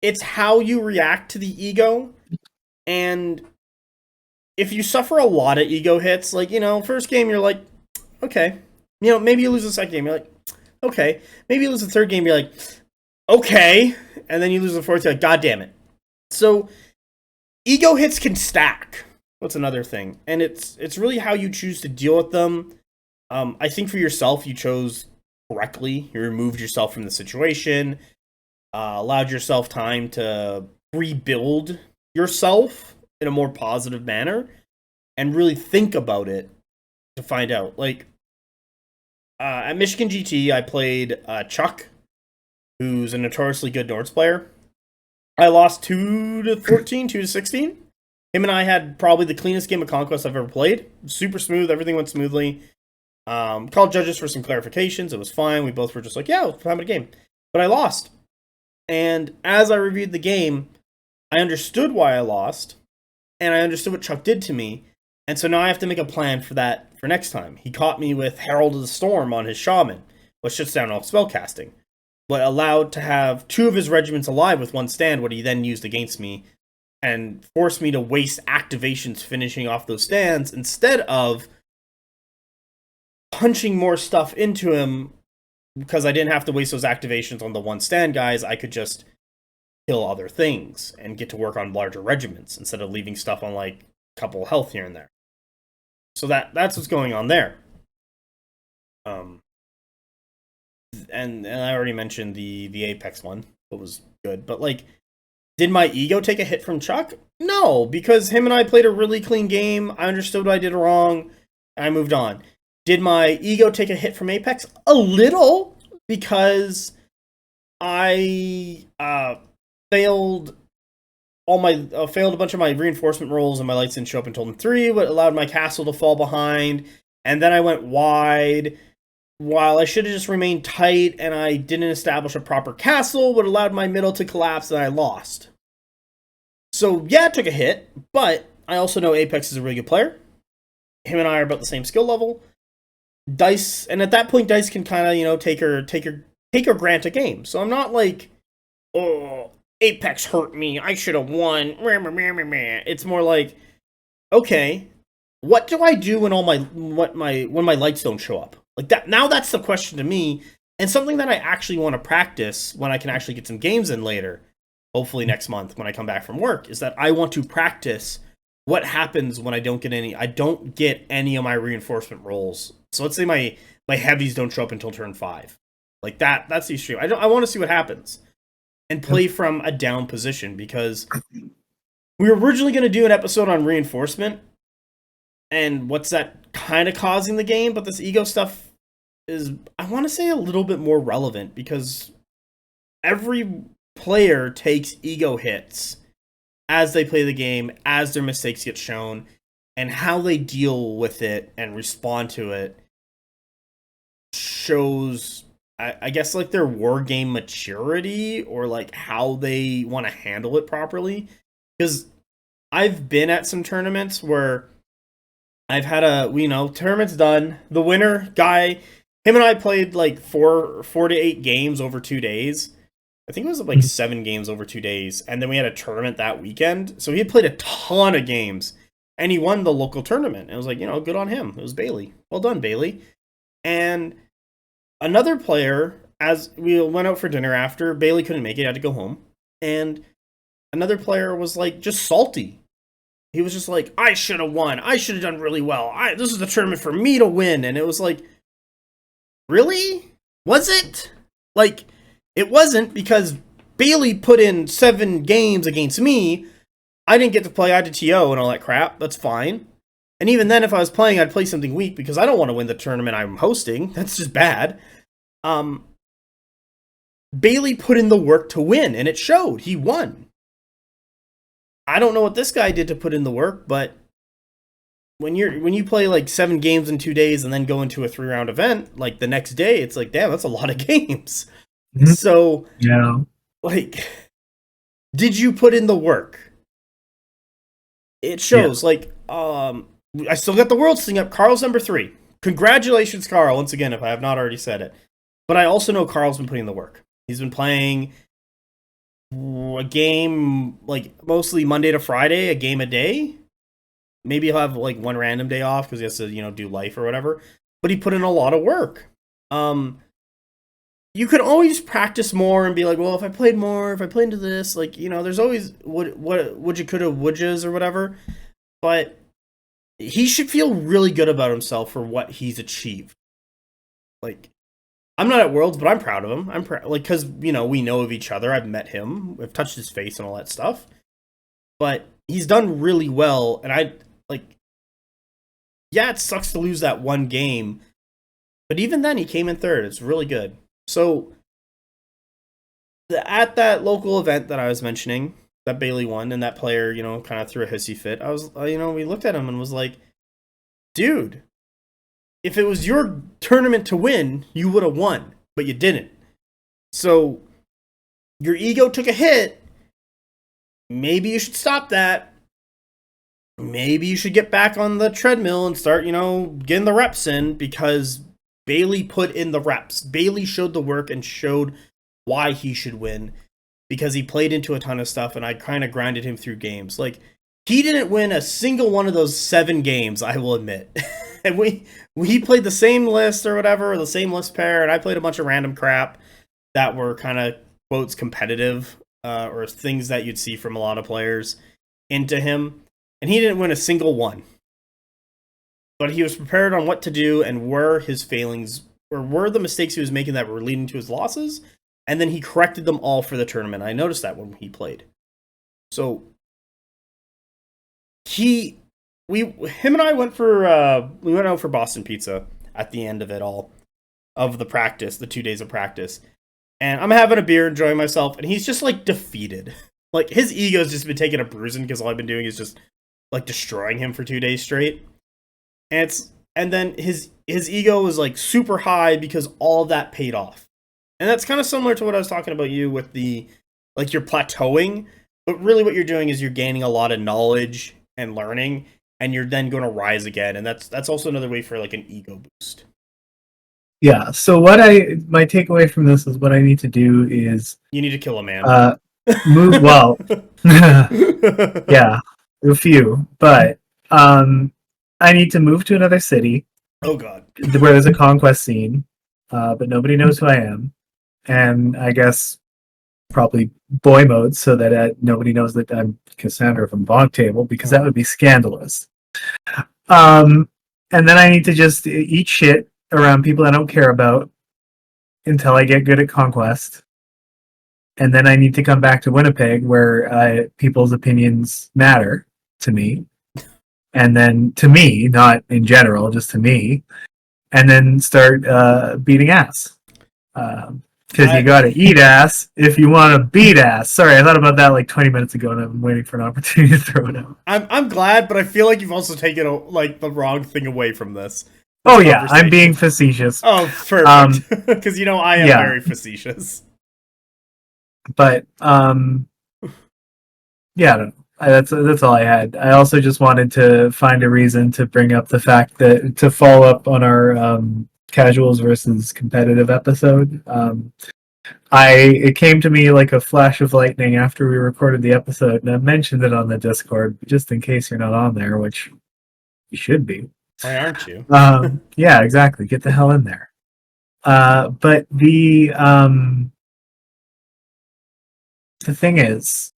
it's how you react to the ego, and if you suffer a lot of ego hits, like, first game you're like, okay. Maybe you lose the second game, you're like, okay. Maybe you lose the third game, you're like, okay. And then you lose the fourth, you're like, god damn it. So, ego hits can stack. What's another thing? And it's really how you choose to deal with them. I think for yourself, you chose correctly. You removed yourself from the situation, allowed yourself time to rebuild yourself in a more positive manner, and really think about it to find out. Like, at Michigan GT, I played Chuck, who's a notoriously good Nords player. I lost 2-14, 2-16. Him and I had probably the cleanest game of Conquest I've ever played. Super smooth, everything went smoothly. Called judges for some clarifications. It was fine. We both were just like, yeah, we'll have a game. But I lost. And as I reviewed the game, I understood why I lost, and I understood what Chuck did to me. And so now I have to make a plan for that for next time. He caught me with Herald of the Storm on his Shaman, which shuts down all spellcasting, but allowed to have 2 of his regiments alive with 1 stand, what he then used against me, and forced me to waste activations finishing off those stands instead of punching more stuff into him. Because I didn't have to waste those activations on the 1 stand guys, I could just kill other things and get to work on larger regiments instead of leaving stuff on like a couple health here and there. So that's what's going on there. And I already mentioned the Apex one, that was good. But like, did my ego take a hit from Chuck? No, because him and I played a really clean game. I understood what I did wrong, and I moved on. Did my ego take a hit from Apex? A little, because I failed a bunch of my reinforcement rolls, and my lights didn't show up until in 3, what allowed my castle to fall behind, and then I went wide, while I should have just remained tight, and I didn't establish a proper castle, what allowed my middle to collapse, and I lost. So yeah, it took a hit, but I also know Apex is a really good player. Him and I are about the same skill level. Dice, and at that point, Dice can kind of, take or grant a game. So I'm not like, oh, Apex hurt me, I should have won. It's more like, okay, what do I do when when my lights don't show up? Like that. Now that's the question to me, and something that I actually want to practice when I can actually get some games in later, hopefully next month when I come back from work, is that I want to practice what happens when I don't get any of my reinforcement rolls. So let's say my heavies don't show up until turn 5. Like that's the extreme. I want to see what happens and play from a down position, because we were originally going to do an episode on reinforcement and what's that kind of causing the game, but this ego stuff is, I want to say, a little bit more relevant because every player takes ego hits as they play the game, as their mistakes get shown, and how they deal with it and respond to it shows, I guess, like their war game maturity or like how they want to handle it properly. Because I've been at some tournaments where I've had tournament's done. The winner guy, him and I played like four to 8 games over 2 days. I think it was like 7 games over 2 days. And then we had a tournament that weekend. So he had played a ton of games. And he won the local tournament. It was like, good on him. It was Bailey. Well done, Bailey. And another player, as we went out for dinner after, Bailey couldn't make it, had to go home. And another player was like just salty. He was just like, I should have won. I should have done really well. This is the tournament for me to win. And it was like, really? Was it? Like, it wasn't, because Bailey put in 7 games against me. I didn't get to play. I had to TO and all that crap. That's fine. And even then, if I was playing, I'd play something weak because I don't want to win the tournament I'm hosting. That's just bad. Bailey put in the work to win, and it showed. He won. I don't know what this guy did to put in the work, but when you play like 7 games in 2 days and then go into a 3-round event, like the next day, it's like, damn, that's a lot of games. Mm-hmm. So, yeah, like, did you put in the work? It shows. Yeah. Like, I still got the Worlds thing up. Carl's number 3. Congratulations, Carl, once again, if I have not already said it. But I also know Carl's been putting in the work. He's been playing a game, like, mostly Monday to Friday, a game a day. Maybe he'll have, like, one random day off because he has to, do life or whatever. But he put in a lot of work. You could always practice more and be like, well, if I played more, if I played into this, like, there's always would you could have wouldas or whatever. But he should feel really good about himself for what he's achieved. Like, I'm not at Worlds, but I'm proud of him. I'm like, because, we know of each other. I've met him. I've touched his face and all that stuff. But he's done really well. And yeah, it sucks to lose that one game. But even then, he came in 3rd. It's really good. So, at that local event that I was mentioning, that Bailey won, and that player, kind of threw a hissy fit, I was, we looked at him and was like, dude, if it was your tournament to win, you would have won, but you didn't. So, your ego took a hit. Maybe you should stop that. Maybe you should get back on the treadmill and start, getting the reps in, because Bailey put in the reps. Bailey showed the work and showed why he should win, because he played into a ton of stuff, and I kind of grinded him through games. Like, he didn't win a single one of those 7 games, I will admit. And we played the same list or whatever, or the same list pair, and I played a bunch of random crap that were kind of, quotes, competitive, or things that you'd see from a lot of players into him. And he didn't win a single one. But he was prepared on what to do and were his failings, or were the mistakes he was making that were leading to his losses. And then he corrected them all for the tournament. I noticed that when he played. So him and I went out for Boston Pizza at the end of it all, of the practice, the 2 days of practice. And I'm having a beer, enjoying myself, and he's just like defeated. Like, his ego's just been taking a bruising because all I've been doing is just like destroying him for 2 days straight. And then his ego was like super high because all of that paid off. And that's kind of similar to what I was talking about you with the, like, you're plateauing, but really what you're doing is you're gaining a lot of knowledge and learning, and you're then going to rise again. And that's also another way for like an ego boost. Yeah. So my takeaway from this is what I need to do is you need to kill a man. Move well. Yeah, a few, but I need to move to another city. Oh God. Where there's a conquest scene, but nobody knows who I am, and I guess probably boy mode so that nobody knows that I'm Cassandra from BonkTable, because that would be scandalous. And then I need to just eat shit around people I don't care about until I get good at conquest. And then I need to come back to Winnipeg, where people's opinions matter to me. And then to me, not in general, just to me. and then start beating ass. Because you gotta eat ass if you want to beat ass. Sorry, I thought about that like 20 minutes ago, and I'm waiting for an opportunity to throw it out. I'm glad, but I feel like you've also taken like the wrong thing away from this. Oh yeah, I'm being facetious. Oh, perfect. Because I am yeah. very facetious. But yeah, I don't know. That's all I had. I also just wanted to find a reason to bring up the fact that to follow up on our casuals versus competitive episode. It came to me like a flash of lightning after we recorded the episode, and I mentioned it on the Discord just in case you're not on there, which you should be. Why aren't you? Yeah, exactly. Get the hell in there. But the thing is,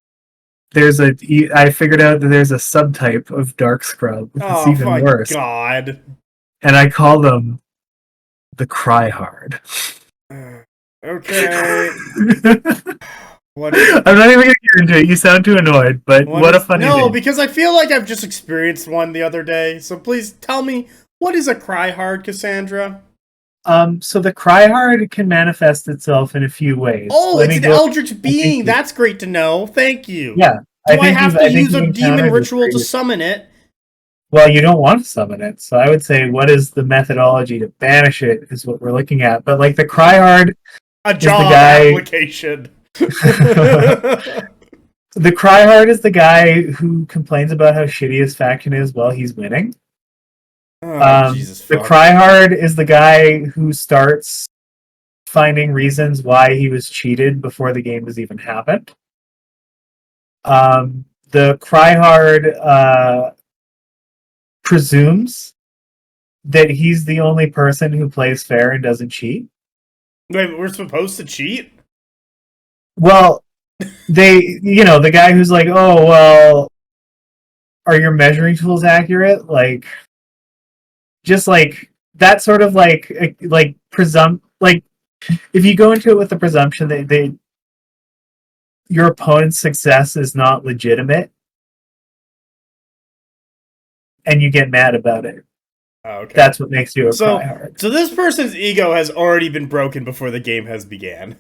I figured out that there's a subtype of dark scrub that's even worse. Oh my god. And I call them the cry hard. Okay. I'm not even gonna get into it. You sound too annoyed, but what a funny thing. Because I feel like I've just experienced one the other day. So please tell me, what is a cry hard, Cassandra? So the cry hard can manifest itself in a few ways. Oh, it's an eldritch being. That's great to know. Thank you. Yeah. Do I have to use a demon ritual to summon it? Well, you don't want to summon it, so I would say what is the methodology to banish it is what we're looking at. But like the cry hard, a job application. The cry hard is the guy who complains about how shitty his faction is while he's winning. Jesus the fuck. cry hard is the guy who starts finding reasons why he was cheated before the game has even happened. The cry hard presumes that he's the only person who plays fair and doesn't cheat. Wait, we're supposed to cheat? Well, the guy who's like, oh, well, are your measuring tools accurate? Like, just like that sort of like if you go into it with the presumption that your opponent's success is not legitimate, and you get mad about it. Oh, okay. That's what makes you a cry hard. So this person's ego has already been broken before the game has began.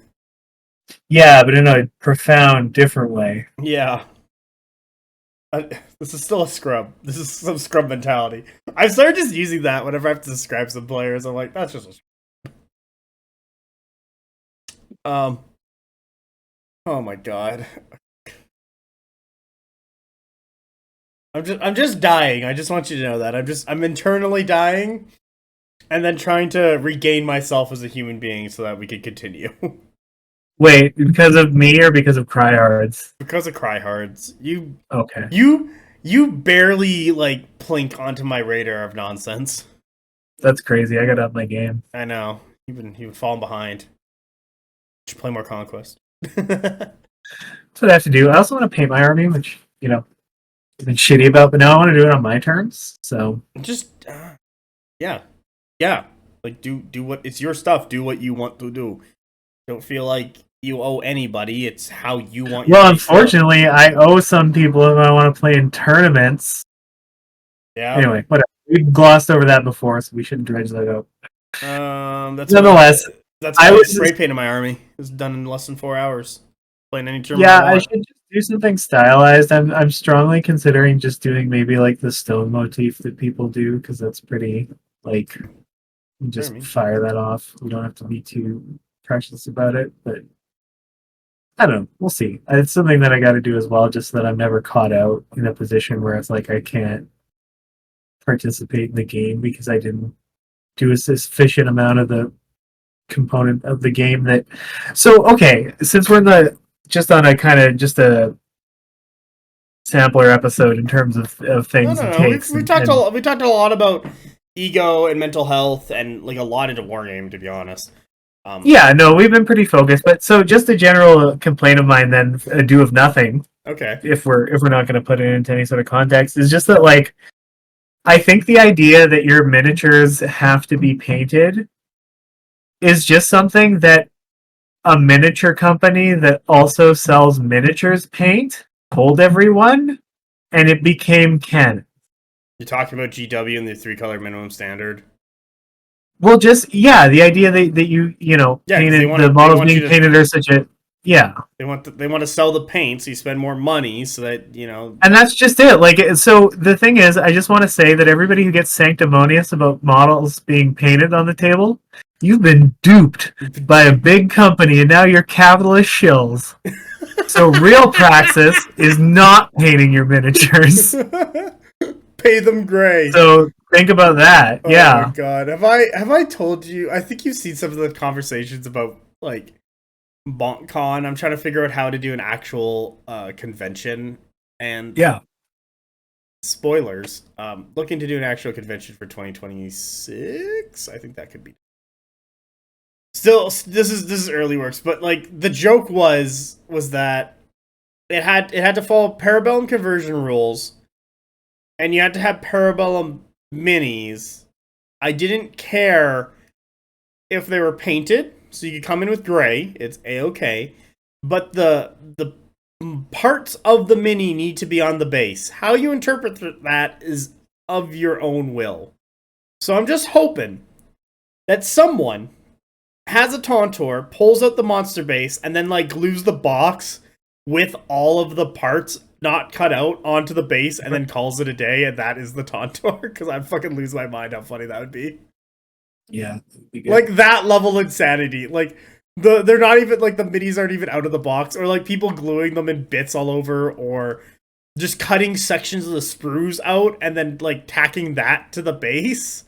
Yeah, but in a profound, different way. Yeah. This is still a scrub. This is some scrub mentality. I've started just using that whenever I have to describe some players. I'm like, that's just a scrub. Oh my god. I'm just dying. I just want you to know that. I'm internally dying and then trying to regain myself as a human being so that we can continue. Wait, because of me or because of cry hards? Because of cry hards. Okay. You barely like plink onto my radar of nonsense. That's crazy. I got up my game. I know. You've been falling behind. Should play more Conquest. That's what I have to do. I also want to paint my army, which, I've been shitty about, but now I want to do it on my terms. So just yeah. Like do what it's your stuff. Do what you want to do. Don't feel like you owe anybody. It's how you want. Well, unfortunately, I owe some people if I want to play in tournaments. Yeah. Anyway, whatever. We've glossed over that before, so we shouldn't dredge that up. That's nonetheless. I was spray painting my army. It was done in less than 4 hours. Playing any tournament. Yeah, I should just do something stylized. I'm strongly considering just doing maybe like the stone motif that people do, because that's pretty like just fire that off. We don't have to be too precious about it, but I don't know. We'll see. It's something that I got to do as well, just so that I'm never caught out in a position where it's like I can't participate in the game because I didn't do a sufficient amount of the component of the game that. So okay, since we're in the just on a kind of just a sampler episode in terms of things and takes. We talked a lot about ego and mental health and like a lot into Wargame, to be honest. Yeah, no, we've been pretty focused, but so just a general complaint of mine then, a do of nothing. Okay. If we're not going to put it into any sort of context, is just that like I think the idea that your miniatures have to be painted is just something that a miniature company that also sells miniatures paint told everyone, and it became canon. You're talking about GW and the 3-color minimum standard? Well, just the idea that you know Yeah, 'cause painted they the models want you being to painted are such a they want to sell the paint, so you spend more money so that and that's just it. Like, so the thing is, I just want to say that everybody who gets sanctimonious about models being painted on the table, you've been duped by a big company, and now you're capitalist shills. So real praxis is not painting your miniatures. pay them gray. So think about that. Oh Yeah. my god, have I told you? I think you've seen some of the conversations about like BonkCon. I'm trying to figure out how to do an actual convention, and Yeah. spoilers. Looking to do an actual convention for 2026. I think that could be. Still, this is early works, but like the joke was that it had to follow Parabellum conversion rules, and you had to have Parabellum minis. I didn't care if they were painted, so you could come in with gray. It's a-okay, but the parts of the mini need to be on the base. How you interpret that is of your own will. So I'm just hoping that someone has a Tauntaur, pulls out the monster base, and then like glues the box with all of the parts not cut out onto the base, and then calls it a day, and that is the Tauntaur. Because I'd fucking lose my mind how funny that would be. Yeah. Like that level of insanity. Like they're not even like the minis aren't even out of the box, or like people gluing them in bits all over, or just cutting sections of the sprues out and then like tacking that to the base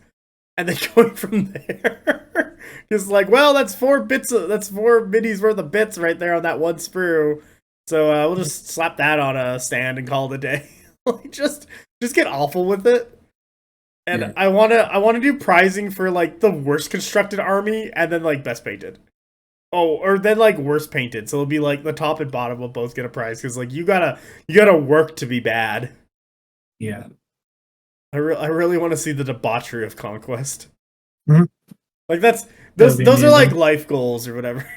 and then going from there. Just like, well, that's 4 minis worth of bits right there on that one sprue. So we'll just slap that on a stand and call it a day. Like just get awful with it. And Yeah. I wanna do prizing for like the worst constructed army and then like best painted. Oh, or then like worst painted. So it'll be like the top and bottom will both get a prize because like you gotta work to be bad. Yeah. I really want to see the debauchery of conquest. Mhm. Like those That'd be are like amazing. life goals or whatever.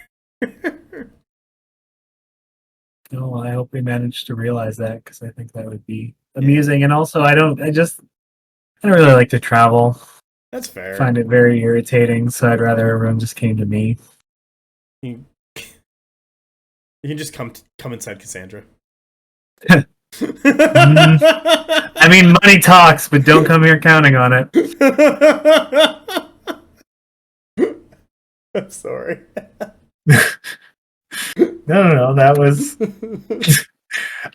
No, I hope we manage to realize that because I think that would be amusing. And also, I don't really like to travel. That's fair. I find it very irritating. So I'd rather everyone just came to me. You can just come inside Cassandra. I mean, money talks, but don't come here counting on it. I'm sorry. No. That was.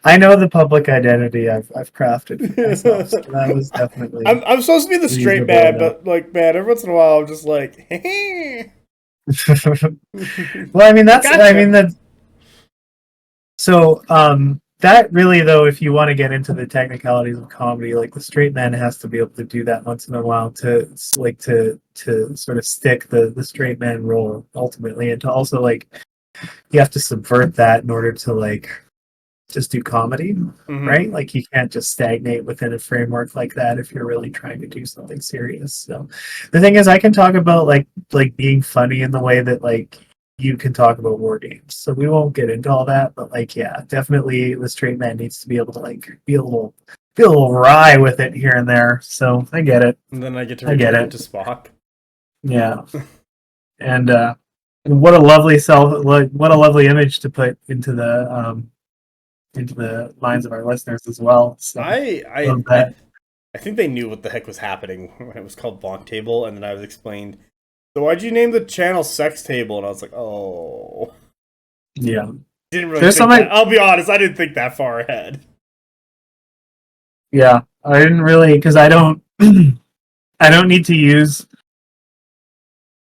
I know the public identity I've crafted for myself. So that was definitely. I'm supposed to be the straight reasonable man, enough. but like, man, every once in a while, I'm just like, hey. Well, I mean, Gotcha. that. So, that really, though, if you want to get into the technicalities of comedy, like the straight man has to be able to do that once in a while to sort of stick the straight man role ultimately, and to also like you have to subvert that in order to like just do comedy, right? Like you can't just stagnate within a framework like that if you're really trying to do something serious. So the thing is, I can talk about like being funny in the way that like you can talk about war games. So we won't get into all that, but like yeah, definitely the straight man needs to be able to like be a little wry with it here and there. So I get it. And then I get to I get return it. to Spock. Yeah. And what a lovely what a lovely image to put into the minds of our listeners as well. So love that. I think they knew what the heck was happening when it was called BonkTable, and then I was explained. So why'd you name the channel Sex Table? And I was like, oh, Yeah. didn't really think that. I'll be honest, I didn't think that far ahead. Yeah, I didn't really because I don't I don't need to use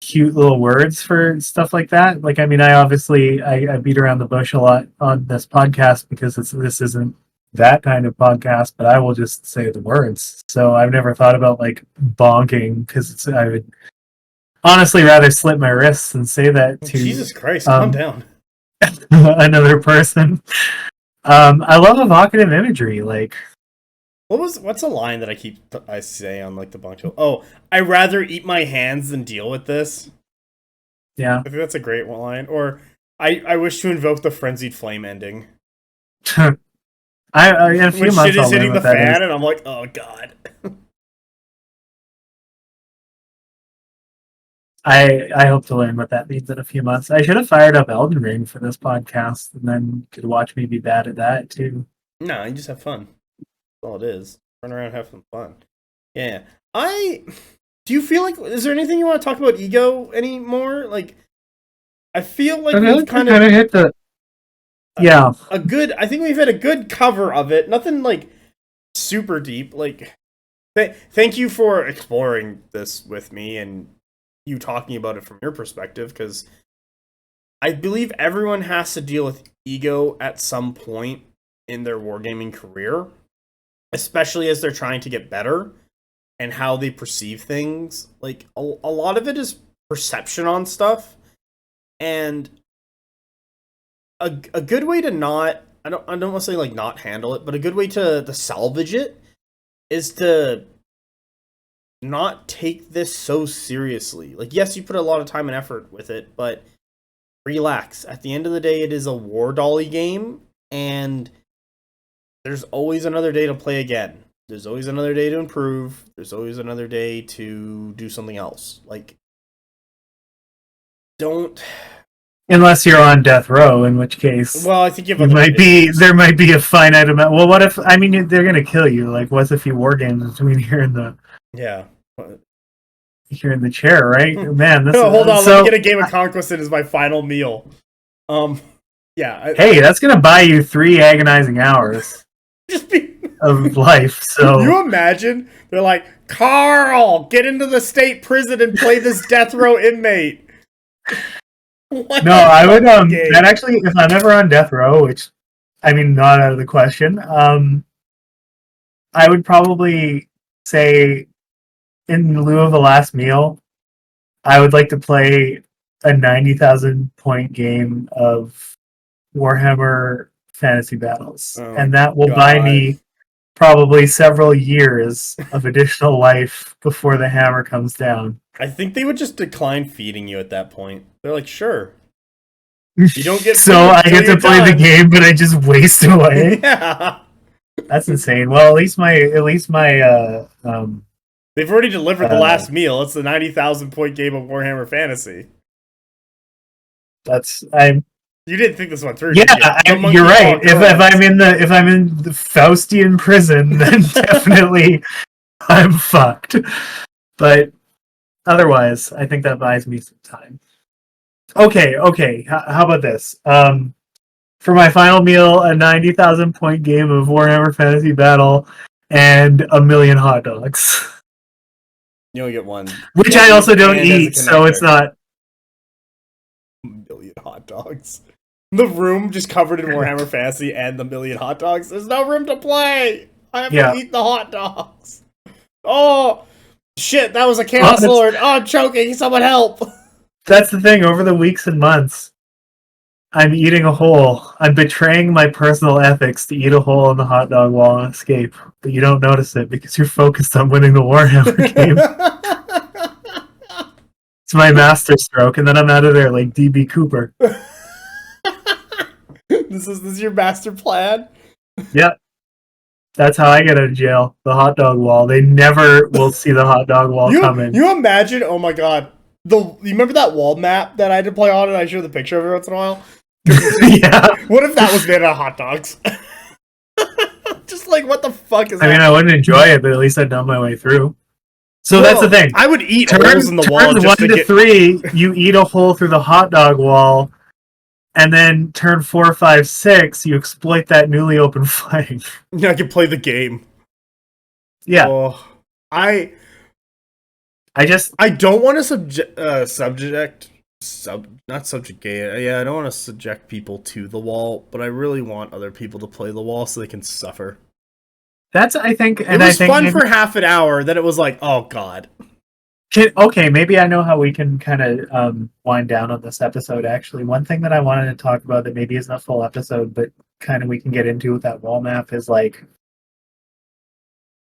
cute little words for stuff like that. Like, I mean, I beat around the bush a lot on this podcast because this isn't that kind of podcast, but I will just say the words. So I've never thought about like bonking because I would honestly rather slit my wrists and say that to Jesus Christ, calm down. another person. I love evocative imagery. Like, What's a line that I say on like the BonkTable? Oh, I rather eat my hands than deal with this. yeah. I think that's a great line. Or I wish to invoke the frenzied flame ending. In a few When months shit I'll is learn hitting the what that fan, is. and I'm like, oh god. I hope to learn what that means in a few months. I should have fired up Elden Ring for this podcast, and then could watch me be bad at that too. No, you just have fun. That's all it is. Run around, have some fun. Yeah. Do you feel like, is there anything you want to talk about ego anymore? Like, I feel like we've kind of hit the. Yeah. I think we've had a good cover of it. Nothing like super deep. Like, thank you for exploring this with me and you talking about it from your perspective, because I believe everyone has to deal with ego at some point in their wargaming career, especially as they're trying to get better and how they perceive things. Like, a lot of it is perception on stuff, and a good way to not, I don't want to say like not handle it, but a good way to salvage it is to not take this so seriously. Like, yes, you put a lot of time and effort with it, but relax. At the end of the day, it is a war dolly game, and there's always another day to play again. There's always another day to improve. There's always another day to do something else. Like, don't... Unless you're on death row, in which case, well, I think there might be a finite amount. Well, what if? I mean, they're gonna kill you. Like, what's if you war games between here and the here in the chair, right? Man, this hold on. Let me get a game of Conquest in as my final meal. Yeah. Hey, that's gonna buy you 3 agonizing hours of life. So can you imagine? They're like, Carl, get into the state prison and play this death row inmate. No, I would that actually, if I'm ever on death row, which I mean, not out of the question, I would probably say, in lieu of a last meal, I would like to play a 90,000 point game of Warhammer Fantasy Battles, and that will buy me probably several years of additional life before the hammer comes down. I think they would just decline feeding you at that point. They're like, sure. You don't get so I get to play the game, but I just waste away. Yeah. That's insane. Well, at least my they've already delivered the last meal. It's the 90,000 point game of Warhammer Fantasy. You didn't think this one through. Yeah, you're right. If I'm in the Faustian prison, then definitely I'm fucked. But otherwise, I think that buys me some time. Okay. How about this? For my final meal, a 90,000 point game of Warhammer Fantasy Battle and a million hot dogs. You only get one. Which I also don't eat, so it's not... A million hot dogs. The room just covered in Warhammer Fantasy and the million hot dogs. There's no room to play! I have to eat the hot dogs. Oh! Shit, that was a Chaos Lord. Oh, I'm choking. Someone help! That's the thing. Over the weeks and months, I'm eating a hole. I'm betraying my personal ethics to eat a hole in the hot dog wall and escape. But you don't notice it because you're focused on winning the Warhammer game. It's my master stroke, and then I'm out of there like DB Cooper. This is your master plan? Yep. That's how I get out of jail. The hot dog wall. They never will see the hot dog wall coming. You imagine? Oh my god. You remember that wall map that I had to play on and I show the picture every once in a while? Yeah. What if that was made out of hot dogs? Just like, what the fuck is that? I mean, I wouldn't enjoy it, but at least I'd done my way through. So that's the thing. I would eat holes in the wall. Turn 1 to 3, you eat a hole through the hot dog wall, and then turn 4, 5, 6, you exploit that newly open flank. Yeah, I can play the game. Yeah. Oh, I don't want to I don't want to subject people to the wall, but I really want other people to play the wall so they can suffer. That's, I think, and it was fun for half an hour. Then it was like, oh god. Okay, maybe I know how we can kind of wind down on this episode. Actually, one thing that I wanted to talk about that maybe isn't a full episode, but kind of we can get into with that wall map is like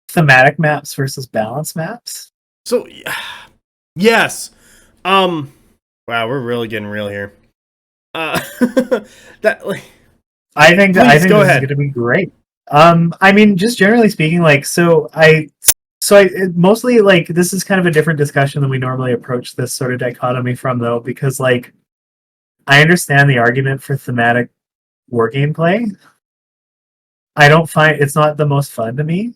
thematic maps versus balance maps. So, yes. Wow, we're really getting real here. That like, I think this is going to be great. I mean, just generally speaking, like, so Mostly like this is kind of a different discussion than we normally approach this sort of dichotomy from, though, because like I understand the argument for thematic war gameplay. I don't find it's not the most fun to me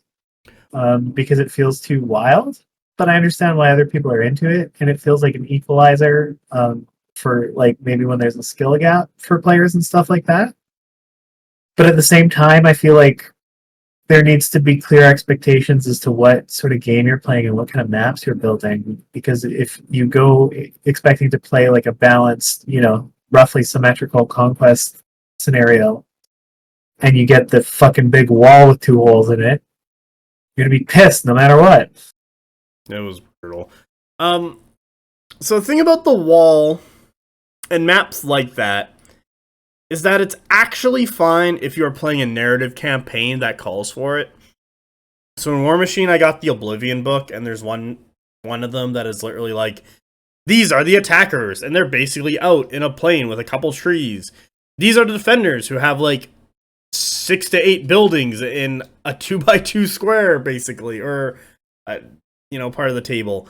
because it feels too wild. But I understand why other people are into it, and it feels like an equalizer for like maybe when there's a skill gap for players and stuff like that. But at the same time, I feel like there needs to be clear expectations as to what sort of game you're playing and what kind of maps you're building. Because if you go expecting to play like a balanced, roughly symmetrical conquest scenario, and you get the fucking big wall with 2 holes in it, you're gonna be pissed no matter what. It was brutal. So the thing about the wall and maps like that is that it's actually fine if you're playing a narrative campaign that calls for it. So in War Machine, I got the Oblivion book, and there's one of them that is literally like, these are the attackers, and they're basically out in a plain with a couple trees. These are the defenders who have like 6 to 8 buildings in a 2x2 square, basically, or part of the table.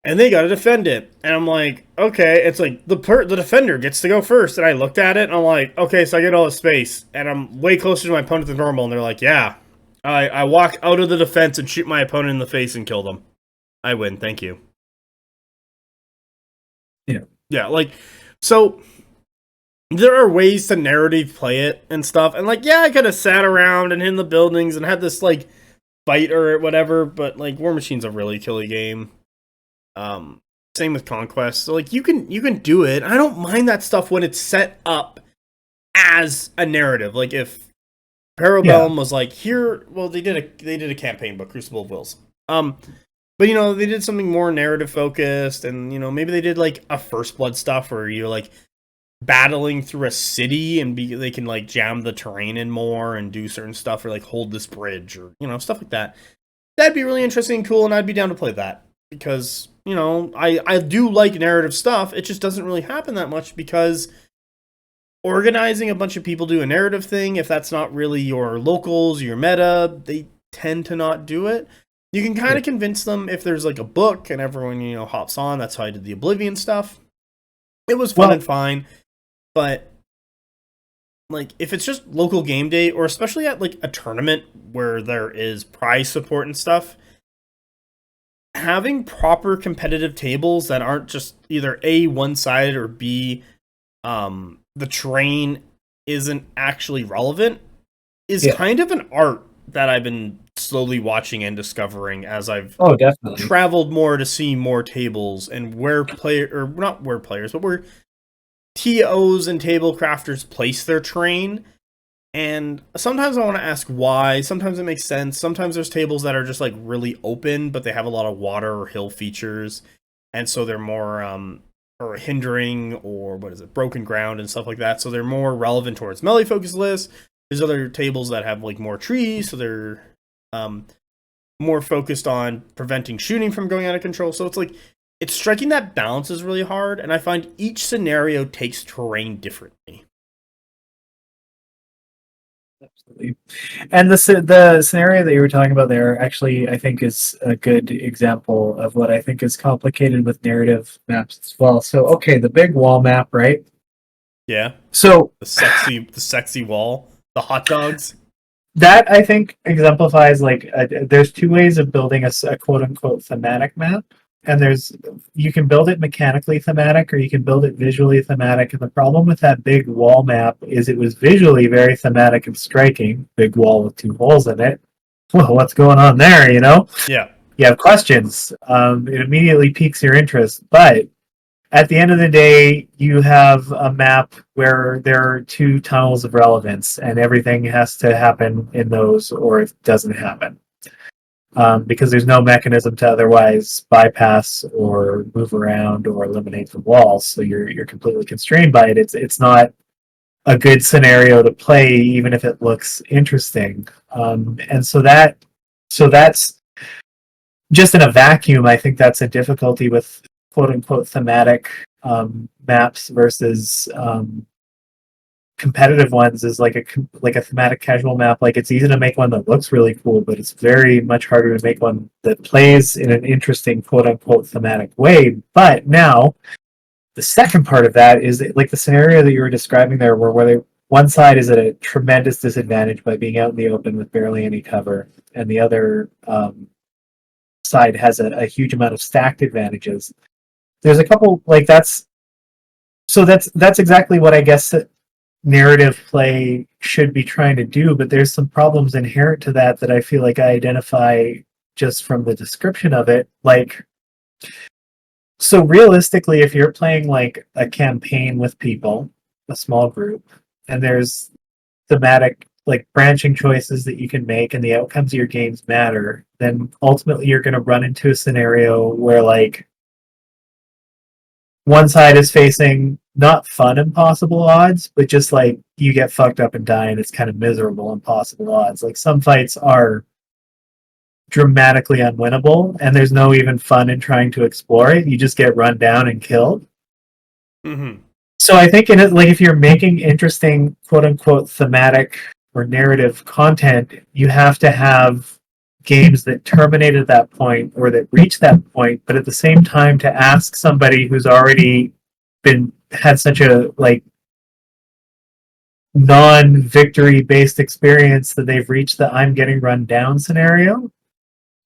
And they gotta defend it. And I'm like, okay, it's like the defender gets to go first. And I looked at it and I'm like, okay, so I get all the space. And I'm way closer to my opponent than normal. And they're like, yeah. I walk out of the defense and shoot my opponent in the face and kill them. I win, thank you. Yeah. Yeah, like, so there are ways to narrative play it and stuff. And like, yeah, I could have sat around and in the buildings and had this like fight or whatever, but like War Machine's a really killy game. Same with Conquest. So like you can do it. I don't mind that stuff when it's set up as a narrative. Like if Parabellum was like here, well they did a campaign book, Crucible of Wills. But they did something more narrative focused, and maybe they did like a First Blood stuff where you're like battling through a city and they can like jam the terrain in more and do certain stuff or like hold this bridge or stuff like that. That'd be really interesting and cool, and I'd be down to play that because I do like narrative stuff. It just doesn't really happen that much because organizing a bunch of people do a narrative thing, if that's not really your locals, your meta, they tend to not do it. You can kind of convince them if there's like a book and everyone hops on. That's how I did the Oblivion stuff. It was fun and fine. But like if it's just local game day, or especially at like a tournament where there is prize support and stuff, having proper competitive tables that aren't just either A, one-sided, or B, the terrain isn't actually relevant is kind of an art that I've been slowly watching and discovering as I've definitely traveled more to see more tables and where TOs and table crafters place their terrain. And sometimes I want to ask why. Sometimes it makes sense. Sometimes there's tables that are just like really open, but they have a lot of water or hill features, and so they're more or hindering or broken ground and stuff like that. So they're more relevant towards melee focus lists. There's other tables that have like more trees, so they're more focused on preventing shooting from going out of control. So it's like it's striking that balance is really hard, and I find each scenario takes terrain differently. Absolutely. And the scenario that you were talking about there actually, I think, is a good example of what I think is complicated with narrative maps as well. So, okay, the big wall map, right? Yeah. So the sexy wall, the hot dogs. That I think exemplifies like there's 2 ways of building a quote unquote thematic map. And you can build it mechanically thematic or you can build it visually thematic. And the problem with that big wall map is it was visually very thematic and striking. Big wall with 2 holes in it. Well, what's going on there, Yeah. You have questions. It immediately piques your interest. But at the end of the day, you have a map where there are 2 tunnels of relevance and everything has to happen in those or it doesn't happen. Because there's no mechanism to otherwise bypass or move around or eliminate the walls, so you're completely constrained by it. It's not a good scenario to play, even if it looks interesting. And so that's just in a vacuum. I think that's a difficulty with quote unquote thematic maps versus competitive ones is like a thematic casual map. Like it's easy to make one that looks really cool, but it's very much harder to make one that plays in an interesting quote unquote thematic way. But now the second part of that is like the scenario that you were describing there, where one side is at a tremendous disadvantage by being out in the open with barely any cover, and the other side has a huge amount of stacked advantages. There's a couple like that's exactly what I guess narrative play should be trying to do, but there's some problems inherent to that I feel like I identify just from the description of it. Like, so realistically, if you're playing like a campaign with people, a small group, and there's thematic like branching choices that you can make and the outcomes of your games matter, then ultimately you're going to run into a scenario where like one side is facing not fun impossible odds, but just like you get fucked up and die and it's kind of miserable impossible odds. Like some fights are dramatically unwinnable and there's no even fun in trying to explore it. You just get run down and killed. Mm-hmm. So I think in it, like if you're making interesting quote unquote thematic or narrative content, you have to have games that terminate at that point or that reach that point, but at the same time to ask somebody who's already had such a like non-victory based experience that they've reached the I'm getting run down scenario.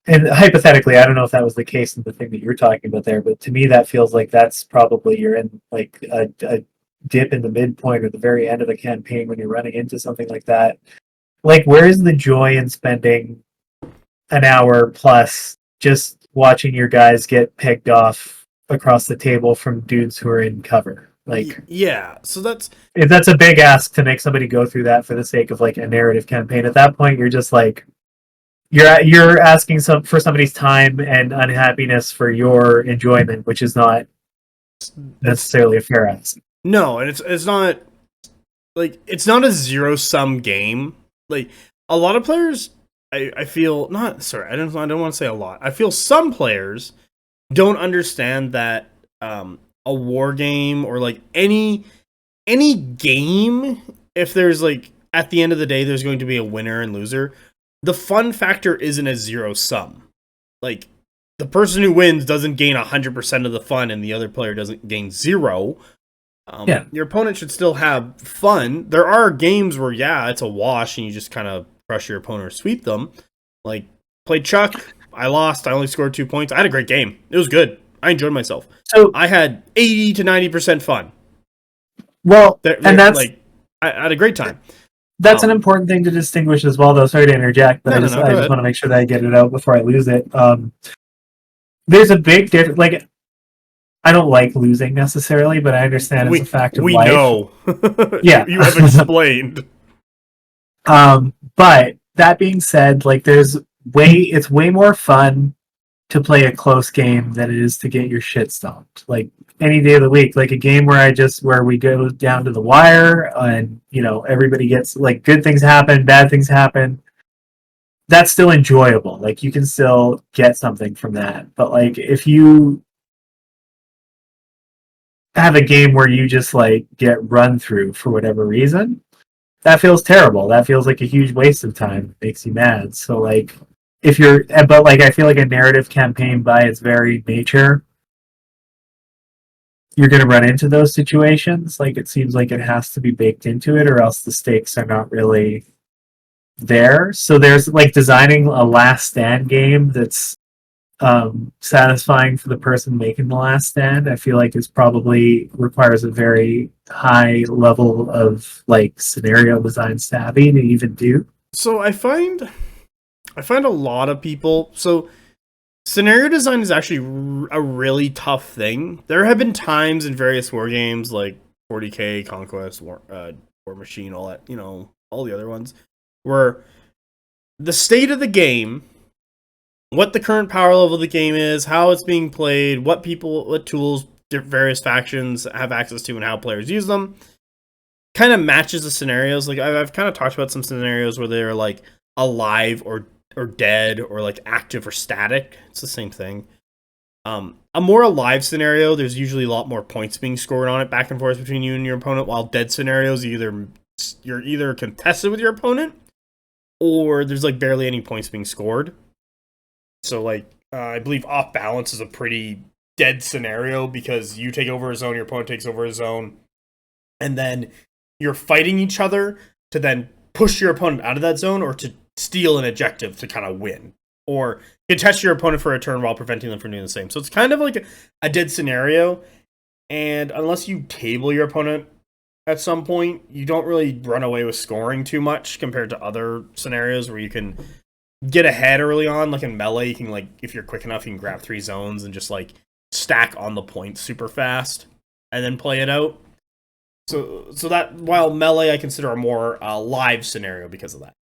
And hypothetically, I don't know if that was the case in the thing that you're talking about there, but to me that feels like that's probably you're in like a dip in the midpoint or the very end of the campaign when you're running into something like that. Like, where is the joy in spending an hour plus just watching your guys get pegged off across the table from dudes who are in cover? Like, yeah, so that's a big ask to make somebody go through that for the sake of like a narrative campaign. At that point, you're just like you're asking for somebody's time and unhappiness for your enjoyment, which is not necessarily a fair ask. No, and it's not like it's not a zero-sum game. Like a lot of players, I feel not. Sorry, I don't want to say a lot. I feel some players don't understand that a war game or like any game, if there's like at the end of the day there's going to be a winner and loser, the fun factor isn't a zero sum. Like the person who wins doesn't gain 100% of the fun and the other player doesn't gain zero. Your opponent should still have fun. There are games where it's a wash and you just kind of crush your opponent or sweep them. Like played Chuck, I lost. I only scored 2 points. I had a great game. It was good. I enjoyed myself. So I had 80 to 90% fun. Well, and that's like I had a great time. That's an important thing to distinguish as well, though. Sorry to interject, but I just want to make sure that I get it out before I lose it. There's a big difference. Like, I don't like losing necessarily, but I understand it's a fact of life. We know. Yeah. You have explained. But that being said, like it's way more fun to play a close game than it is to get your shit stomped. Like any day of the week, like a game where we go down to the wire and everybody gets like good things happen, bad things happen. That's still enjoyable. Like you can still get something from that. But like if you have a game where you just like get run through for whatever reason, that feels terrible. That feels like a huge waste of time. It makes you mad. So like I feel like a narrative campaign by its very nature, you're going to run into those situations. Like it seems like it has to be baked into it or else the stakes are not really there. So there's like designing a last stand game that's satisfying for the person making the last stand. I feel like is probably requires a very high level of like scenario design savvy to even do. So I find a lot of people. So scenario design is actually a really tough thing. There have been times in various war games like 40K, Conquest, War Machine, all that, all the other ones, where the state of the game, what the current power level of the game is, how it's being played, what tools various factions have access to, and how players use them, kind of matches the scenarios. Like I've kind of talked about some scenarios where they're like alive or dead or like active or static. It's the same thing. A more alive scenario, there's usually a lot more points being scored on it back and forth between you and your opponent, while dead scenarios, you either you're either contested with your opponent, or there's like barely any points being scored. So like I believe off balance is a pretty dead scenario because you take over a zone, your opponent takes over a zone, and then you're fighting each other to then push your opponent out of that zone or to steal an objective to kind of win, or contest your opponent for a turn while preventing them from doing the same. So it's kind of like a dead scenario, and unless you table your opponent at some point, you don't really run away with scoring too much compared to other scenarios where you can get ahead early on. Like in Melee, you can, like, if you're quick enough, you can grab 3 zones and just like stack on the points super fast and then play it out. So that, while Melee I consider a more live scenario because of that.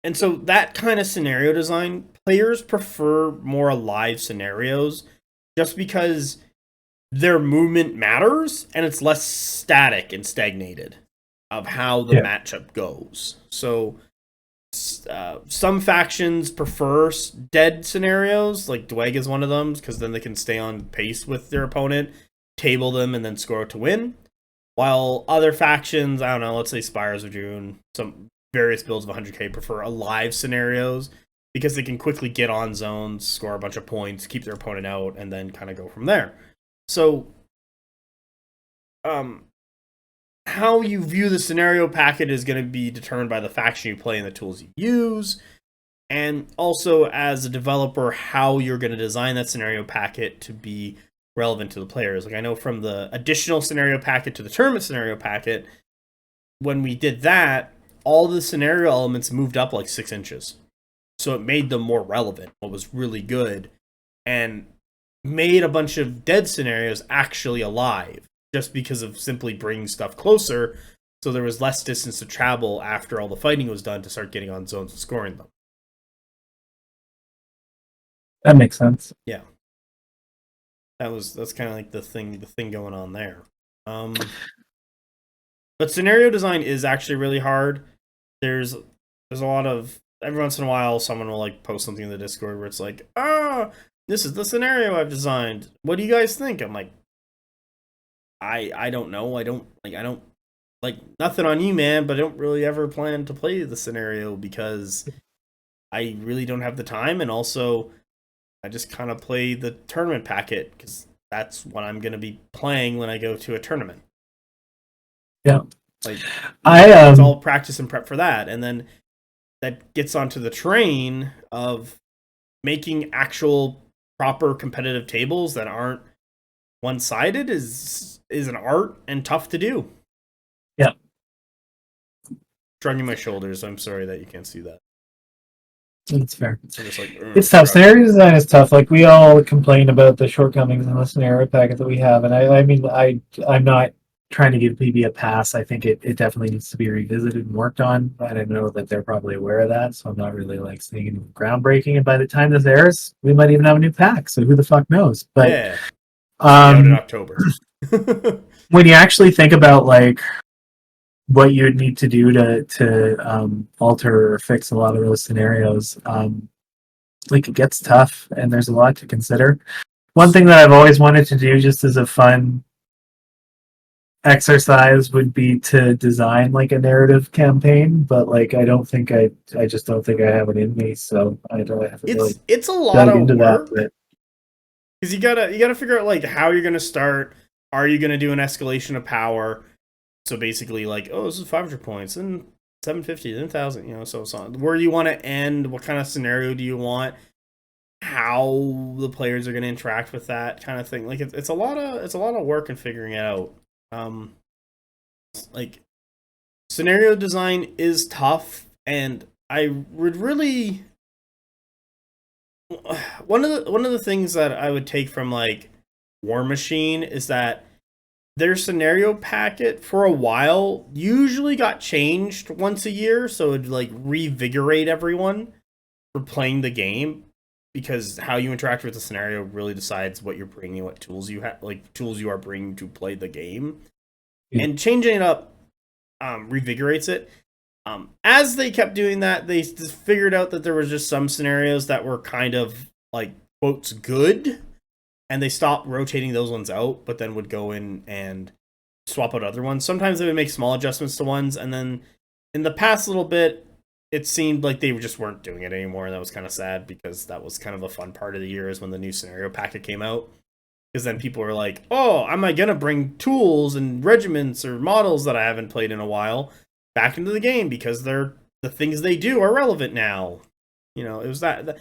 And so that kind of scenario design, players prefer more live scenarios just because their movement matters and it's less static and stagnated of how the matchup goes. So some factions prefer dead scenarios, like Dweg is one of them, because then they can stay on pace with their opponent, table them, and then score to win. While other factions, I don't know, let's say Spires of June, some various builds of 100k prefer alive scenarios because they can quickly get on zones, score a bunch of points, keep their opponent out, and then kind of go from there. So, how you view the scenario packet is going to be determined by the faction you play and the tools you use, and also as a developer, how you're going to design that scenario packet to be relevant to the players. Like I know from the additional scenario packet to the tournament scenario packet, when we did that, all the scenario elements moved up like 6 inches. So it made them more relevant, what was really good, and made a bunch of dead scenarios actually alive, just because of simply bringing stuff closer, so there was less distance to travel after all the fighting was done to start getting on zones and scoring them. That makes sense. Yeah. That's kind of like the thing going on there. But scenario design is actually really hard. There's a lot of, every once in a while someone will like post something in the Discord where it's like, this is the scenario I've designed. What do you guys think? I'm like, I don't know. I don't like nothing on you, man, but I don't really ever plan to play the scenario because I really don't have the time, and also I just kind of play the tournament packet because that's what I'm going to be playing when I go to a tournament. Yeah. Like, it's all practice and prep for that. And then that gets onto the train of making actual proper competitive tables that aren't one-sided is an art and tough to do. Yeah. Shrugging my shoulders. I'm sorry that you can't see that. That's fair. Just like, it's tough. Scenario design is tough. Like we all complain about the shortcomings in the scenario packet that we have, and I mean, I'm not trying to give PB a pass. I think it definitely needs to be revisited and worked on. But I know that they're probably aware of that, so I'm not really like saying anything groundbreaking. And by the time this airs, we might even have a new pack. So who the fuck knows? But yeah, out in October. When you actually think about like what you would need to do to alter or fix a lot of those scenarios, like it gets tough, and there's a lot to consider. One thing that I've always wanted to do, just as a fun exercise, would be to design like a narrative campaign, but like I just don't think I have it in me, so I don't have to really it's a lot of work because you gotta figure out like how you're gonna start. Are you gonna do an escalation of power? So basically, like, oh, this is 500 points, and 750, then 1,000, you know, so on. Where you want to end? What kind of scenario do you want? How the players are going to interact with that kind of thing? Like, it's a lot of work in figuring it out. Like, scenario design is tough, and I would really one of the things that I would take from like War Machine is that their scenario packet for a while usually got changed once a year, so it'd like revigorate everyone for playing the game, because how you interact with the scenario really decides what you're bringing, what tools you have, like tools you are bringing to play the game. Yeah. And changing it up revigorates it. As they kept doing that, they figured out that there was just some scenarios that were kind of like quotes good, and they stopped rotating those ones out, but then would go in and swap out other ones. Sometimes they would make small adjustments to ones, and then in the past little bit, it seemed like they just weren't doing it anymore, and that was kind of sad because that was kind of a fun part of the year is when the new scenario packet came out. Because then people were like, oh, am I going to bring tools and regiments or models that I haven't played in a while back into the game because the things they do are relevant now. You know, it was that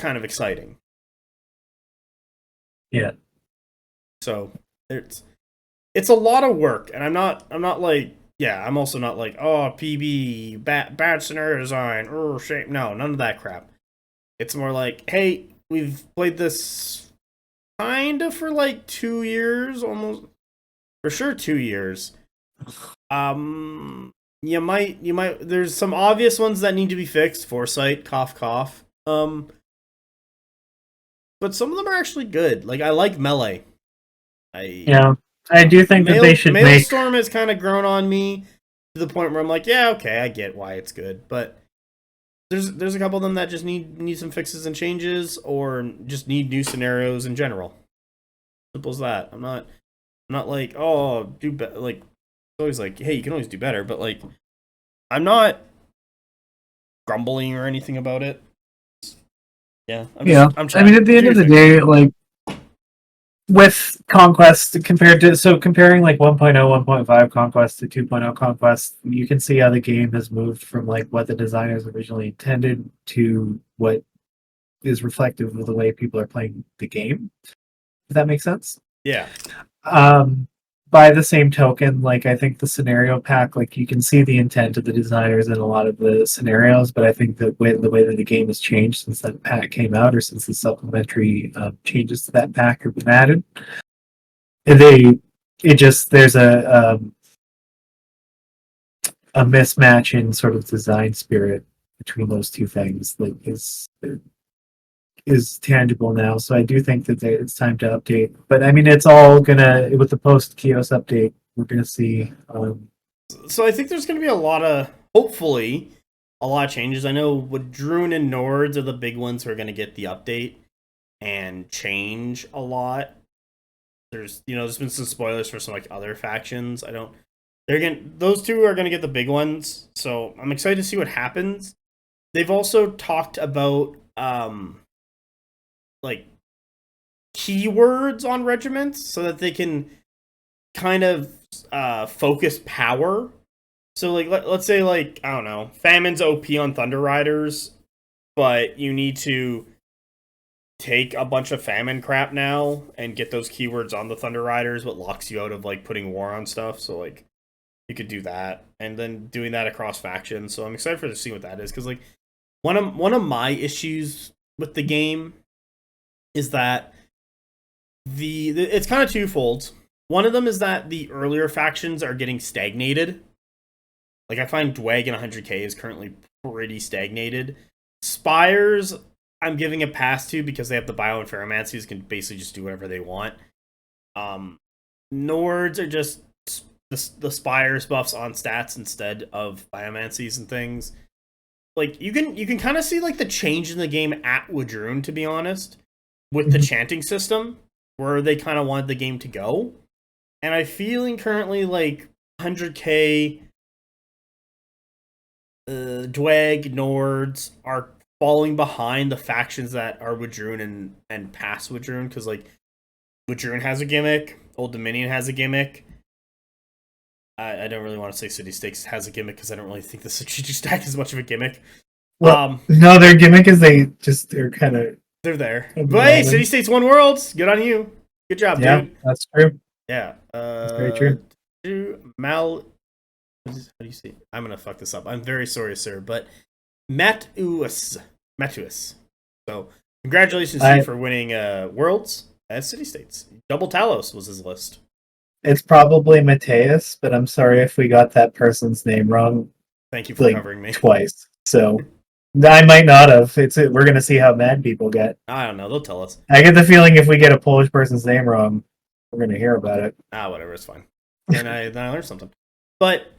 kind of exciting. Yeah. So it's a lot of work, and I'm not like, yeah, I'm also not like, oh, PB, bad scenario design, or shape. No, none of that crap. It's more like, hey, we've played this kind of for like 2 years, almost, for sure 2 years. You might, there's some obvious ones that need to be fixed, foresight, cough, cough. But some of them are actually good. Like, I like melee. I do think that they should make... Maelstrom has kind of grown on me to the point where I'm like, yeah, okay, I get why it's good, but there's a couple of them that just need some fixes and changes, or just need new scenarios in general. Simple as that. I'm not like, oh, do better. Like, it's always like, hey, you can always do better, but like, I'm not grumbling or anything about it. Yeah, I mean, at the end of the day, like, with Conquest comparing like 1.0, 1.5 Conquest to 2.0 Conquest, you can see how the game has moved from like what the designers originally intended to what is reflective of the way people are playing the game. Does that make sense? Yeah. By the same token, like, I think the scenario pack, like, you can see the intent of the designers in a lot of the scenarios, but I think the way that the game has changed since that pack came out, or since the supplementary changes to that pack have been added, there's a mismatch in sort of design spirit between those two things that is tangible now. So I do think that it's time to update. But I mean, it's all gonna, with the post Kios update, we're gonna see. So I think there's gonna be hopefully a lot of changes. I know Wadrun and Nords are the big ones who are gonna get the update and change a lot. There's been some spoilers for some like other factions. Those two are gonna get the big ones. So I'm excited to see what happens. They've also talked about like keywords on regiments so that they can kind of focus power. So like let's say, like, I don't know, Famine's OP on Thunder Riders, but you need to take a bunch of Famine crap now and get those keywords on the Thunder Riders, what locks you out of like putting war on stuff. So like you could do that, and then doing that across factions. So I'm excited to see what that is, because like one of my issues with the game is that it's kind of twofold. One of them is that the earlier factions are getting stagnated. Like, I find Dwag and 100k is currently pretty stagnated. Spires, I'm giving a pass to because they have the bio and Ferromancies, can basically just do whatever they want. Nords are just the Spires buffs on stats instead of Biomancies and things. Like, you can kind of see like the change in the game at Wadrun, to be honest, with the chanting system, where they kind of wanted the game to go. And I'm feeling currently like 100k Dwag Nords are falling behind the factions that are Wadrun and past Wadrun, because like Wadrun has a gimmick, Old Dominion has a gimmick. I don't really want to say City States has a gimmick because I don't really think the strategic stack is much of a gimmick. Well, no, their gimmick is they're kind of... They're there. But hey, City States won Worlds. Good on you. Good job, dude. Yeah, that's true. Yeah. That's very true. How do you say it? I'm going to fuck this up. I'm very sorry, sir. But Matuus. So, congratulations to you for winning Worlds as City States. Double Talos was his list. It's probably Mateus, but I'm sorry if we got that person's name wrong. Thank you for covering me. Twice. So... I might not have. We're going to see how mad people get. I don't know. They'll tell us. I get the feeling if we get a Polish person's name wrong, we're going to hear about it. Whatever. It's fine. And I learned something. But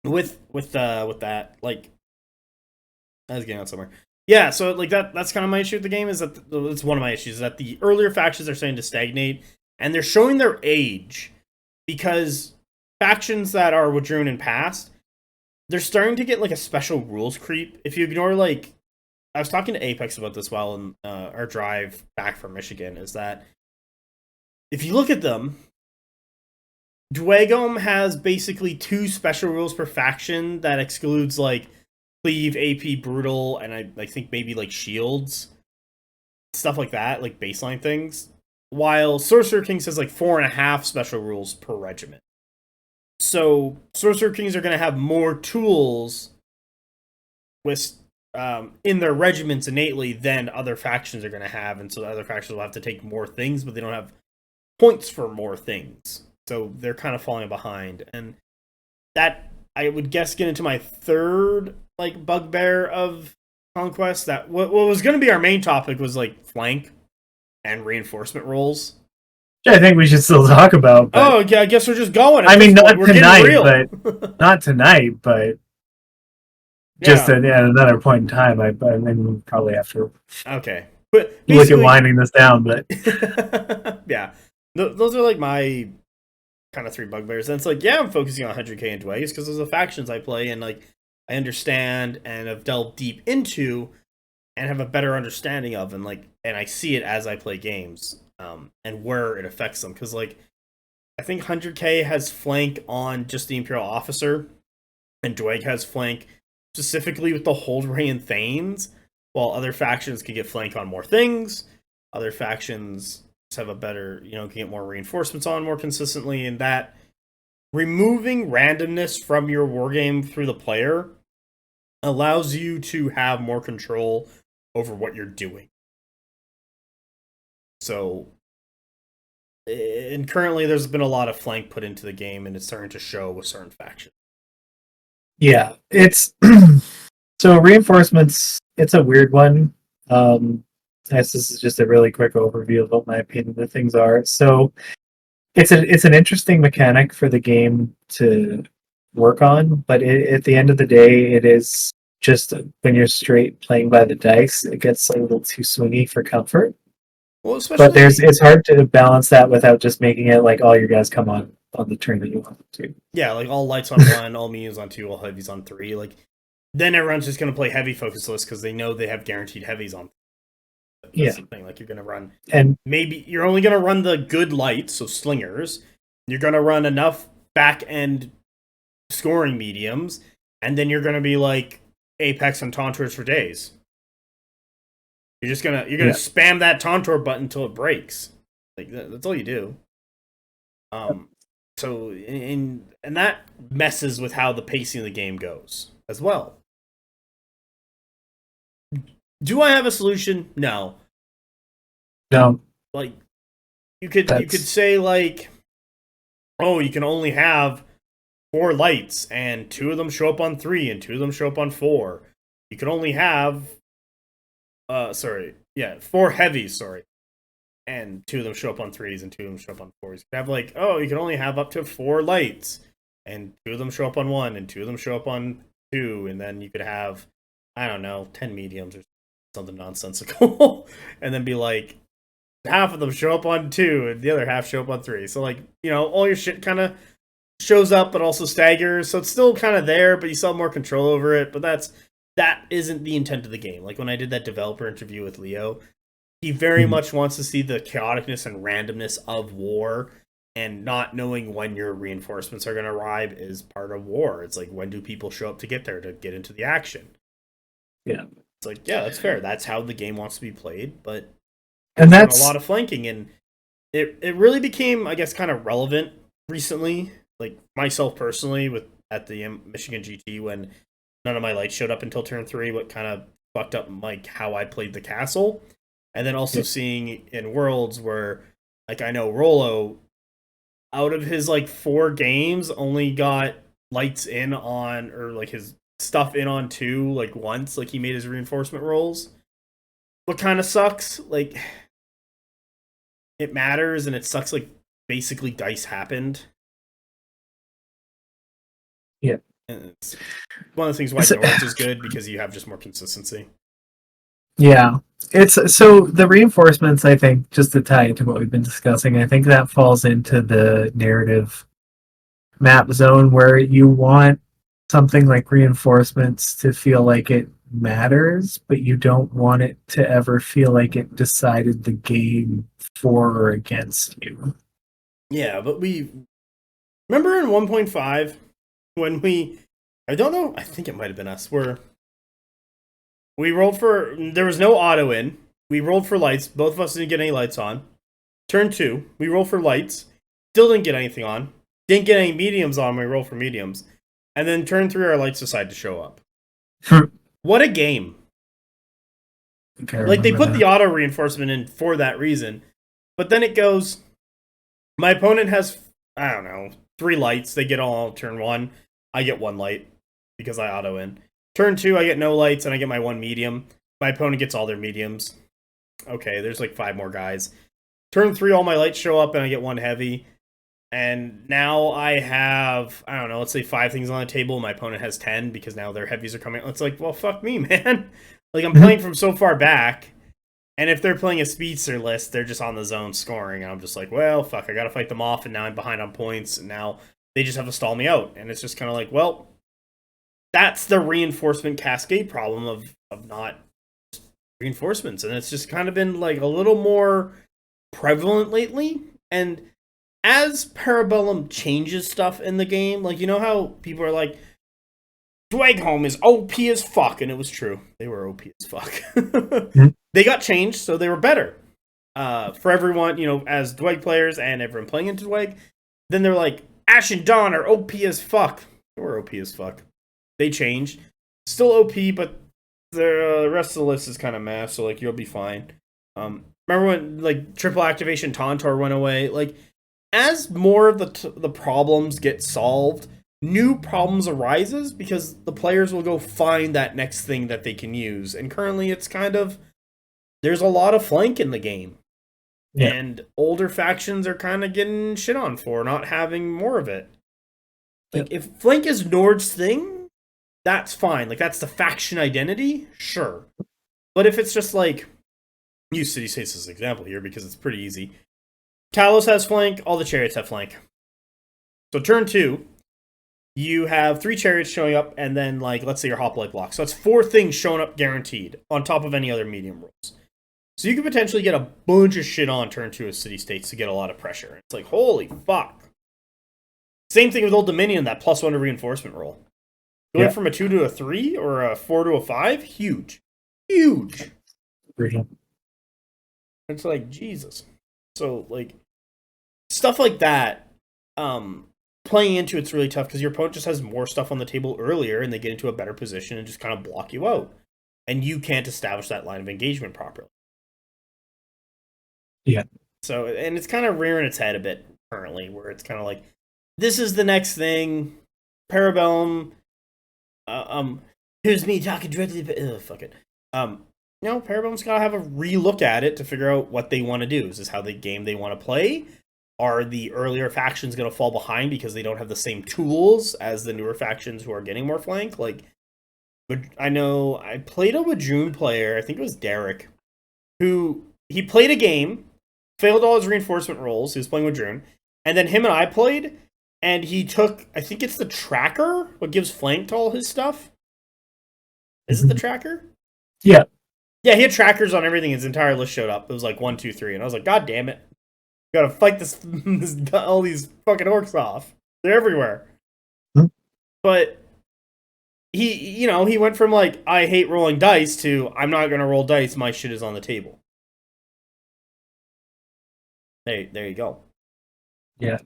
with that, like, I was getting out somewhere. Yeah, so like that's kind of my issue with the game is that it's one of my issues is that the earlier factions are starting to stagnate and they're showing their age because factions that are withdrawn in past, they're starting to get like a special rules creep. If you ignore like I was talking to Apex about this while in our drive back from Michigan, is that if you look at them, Dwagom has basically 2 special rules per faction that excludes like cleave, AP, brutal, and I think maybe like shields, stuff like that, like baseline things. While Sorcerer Kings has like 4.5 special rules per regiment. So Sorcerer Kings are going to have more tools with in their regiments innately than other factions are going to have, and so the other factions will have to take more things, but they don't have points for more things. So they're kind of falling behind, and that I would guess get into my third like bugbear of Conquest. That what was going to be our main topic was like flank and reinforcement rolls. Which I think we should still talk about. But, oh yeah, I guess we're just going. I mean, not we're tonight, but not tonight, but just at another point in time. I mean, probably after. Okay, but look at winding this down, but yeah, those are like my kind of 3 bugbears. And it's like, yeah, I'm focusing on 100k and Dways because those are the factions I play and like I understand and have delved deep into and have a better understanding of, and like and I see it as I play games, and where it affects them. Because like I think 100k has flank on just the Imperial Officer, and Dwag has flank specifically with the Hold Ray and Thanes, while other factions can get flank on more things. Other factions have a better, can get more reinforcements on more consistently, and that removing randomness from your wargame through the player allows you to have more control over what you're doing. So, and currently there's been a lot of flank put into the game, and it's starting to show with certain factions. Yeah, it's so reinforcements. It's a weird one. This is just a really quick overview of what my opinion of things are. So, it's an interesting mechanic for the game to work on, but at the end of the day, it is just when you're straight playing by the dice, it gets a little too swingy for comfort. Well, especially, but it's hard to balance that without just making it like all your guys come on the turn that you want them to. Yeah, like all lights on 1, all mediums on 2, all heavies on 3. Like then everyone's just going to play heavy focus list because they know they have guaranteed heavies on. That's the thing. Like you're going to run, and maybe you're only going to run the good lights, so slingers. You're going to run enough back end scoring mediums, and then you're going to be like Apex and Taunters for days. You're gonna spam that Tauntor button until it breaks. Like that's all you do. So and that messes with how the pacing of the game goes as well. Do I have a solution? No. Like you could say like, oh, you can only have 4 lights and 2 of them show up on 3 and 2 of them show up on 4. You can only have 4 heavies, and 2 of them show up on 3s and 2 of them show up on 4s. You can have like, oh, you can only have up to 4 lights, and 2 of them show up on 1, and 2 of them show up on 2, and then you could have, I don't know, 10 mediums or something nonsensical, and then be like, half of them show up on 2, and the other half show up on 3. So like, all your shit kind of shows up, but also staggers. So it's still kind of there, but you still have more control over it. But that isn't the intent of the game. Like when I did that developer interview with Leo, he very much wants to see the chaoticness and randomness of war, and not knowing when your reinforcements are going to arrive is part of war. It's like, when do people show up to get there to get into the action? Yeah. It's like, yeah, that's fair. That's how the game wants to be played, but and that's a lot of flanking, and it really became, I guess, kind of relevant recently. Like myself personally, at the Michigan GT, when none of my lights showed up until turn 3, what kind of fucked up like how I played the castle. And then also seeing in Worlds where, like, I know Rollo, out of his like 4 games, only got lights in on, or like his stuff in on 2 like once. Like he made his reinforcement rolls. What kind of sucks? Like it matters, and it sucks. Like basically, dice happened. Yeah. And it's one of the things why Nords is good, because you have just more consistency. Yeah. It's so the reinforcements, I think, just to tie into what we've been discussing, I think that falls into the narrative map zone where you want something like reinforcements to feel like it matters, but you don't want it to ever feel like it decided the game for or against you. Yeah, but we remember in 1.5 when I don't know, I think it might have been us, where we rolled for, there was no auto in. We rolled for lights. Both of us didn't get any lights on. Turn 2, we rolled for lights. Still didn't get anything on. Didn't get any mediums on. We rolled for mediums. And then turn 3, our lights decided to show up. What a game. Like, they put the auto reinforcement in for that reason. But then it goes, my opponent has, I don't know, 3 lights. They get all turn 1. I get 1 light because I auto in. Turn 2, I get no lights and I get my 1 medium. My opponent gets all their mediums. Okay, there's like 5 more guys. Turn 3, all my lights show up and I get 1 heavy. And now I have, I don't know, let's say 5 things on the table. My opponent has 10 because now their heavies are coming. It's like, well, fuck me, man. Like, I'm playing from so far back. And if they're playing a speedster list, they're just on the zone scoring. And I'm just like, well, fuck, I gotta fight them off. And now I'm behind on points. And now they just have to stall me out. And it's just kind of like, well, that's the reinforcement cascade problem of not reinforcements. And it's just kind of been like a little more prevalent lately. And as Parabellum changes stuff in the game, like, you know how people are like, Dwagholm is OP as fuck, and it was true. They were OP as fuck. They got changed, so they were better. For everyone, you know, as Dwag players and everyone playing into Dwag, then they're like, Ash and Dawn are OP as fuck. They were OP as fuck. They changed. Still OP, but the rest of the list is kind of meh, so, like, you'll be fine. Remember when, like, triple activation Tauntaur went away? Like, as more of the problems get solved, new problems arises because the players will go find that next thing that they can use. And currently it's kind of, there's a lot of flank in the game. Yeah. And older factions are kind of getting shit on for not having more of it. Like, if flank is Nord's thing, that's fine. Like, that's the faction identity, sure. But if it's just like, use City States as an example here because it's pretty easy. Talos has flank, all the chariots have flank. So turn 2, you have 3 chariots showing up, and then, like, let's say your hoplite block. So that's 4 things showing up guaranteed, on top of any other medium rolls. So you could potentially get a bunch of shit on turn 2 of City States to get a lot of pressure. It's like, holy fuck. Same thing with Old Dominion, that +1 to reinforcement roll. Going from a 2 to a 3, or a 4 to a 5, huge. Huge. Brutal. It's like, Jesus. So, like, stuff like that, playing into it's really tough because your opponent just has more stuff on the table earlier and they get into a better position and just kind of block you out. And you can't establish that line of engagement properly. Yeah. So, and it's kind of rearing its head a bit currently, where it's kind of like, this is the next thing. Parabellum, here's me talking directly to, fuck it. You know, Parabellum's got to have a re-look at it to figure out what they want to do. Is this how the game they want to play? Are the earlier factions going to fall behind because they don't have the same tools as the newer factions who are getting more flank? Like, but I know I played a Wajun player, I think it was Derek, who he played a game, failed all his reinforcement rolls, he was playing Wajun, and then him and I played, and he took, I think it's the tracker, what gives flank to all his stuff? Is it the tracker? Yeah. Yeah, he had trackers on everything. His entire list showed up. It was like 1, 2, 3, and I was like, God damn it! Gotta fight all these fucking orcs off. They're everywhere. But he went from like, I hate rolling dice to, I'm not gonna roll dice. My shit is on the table. There you go. Yeah.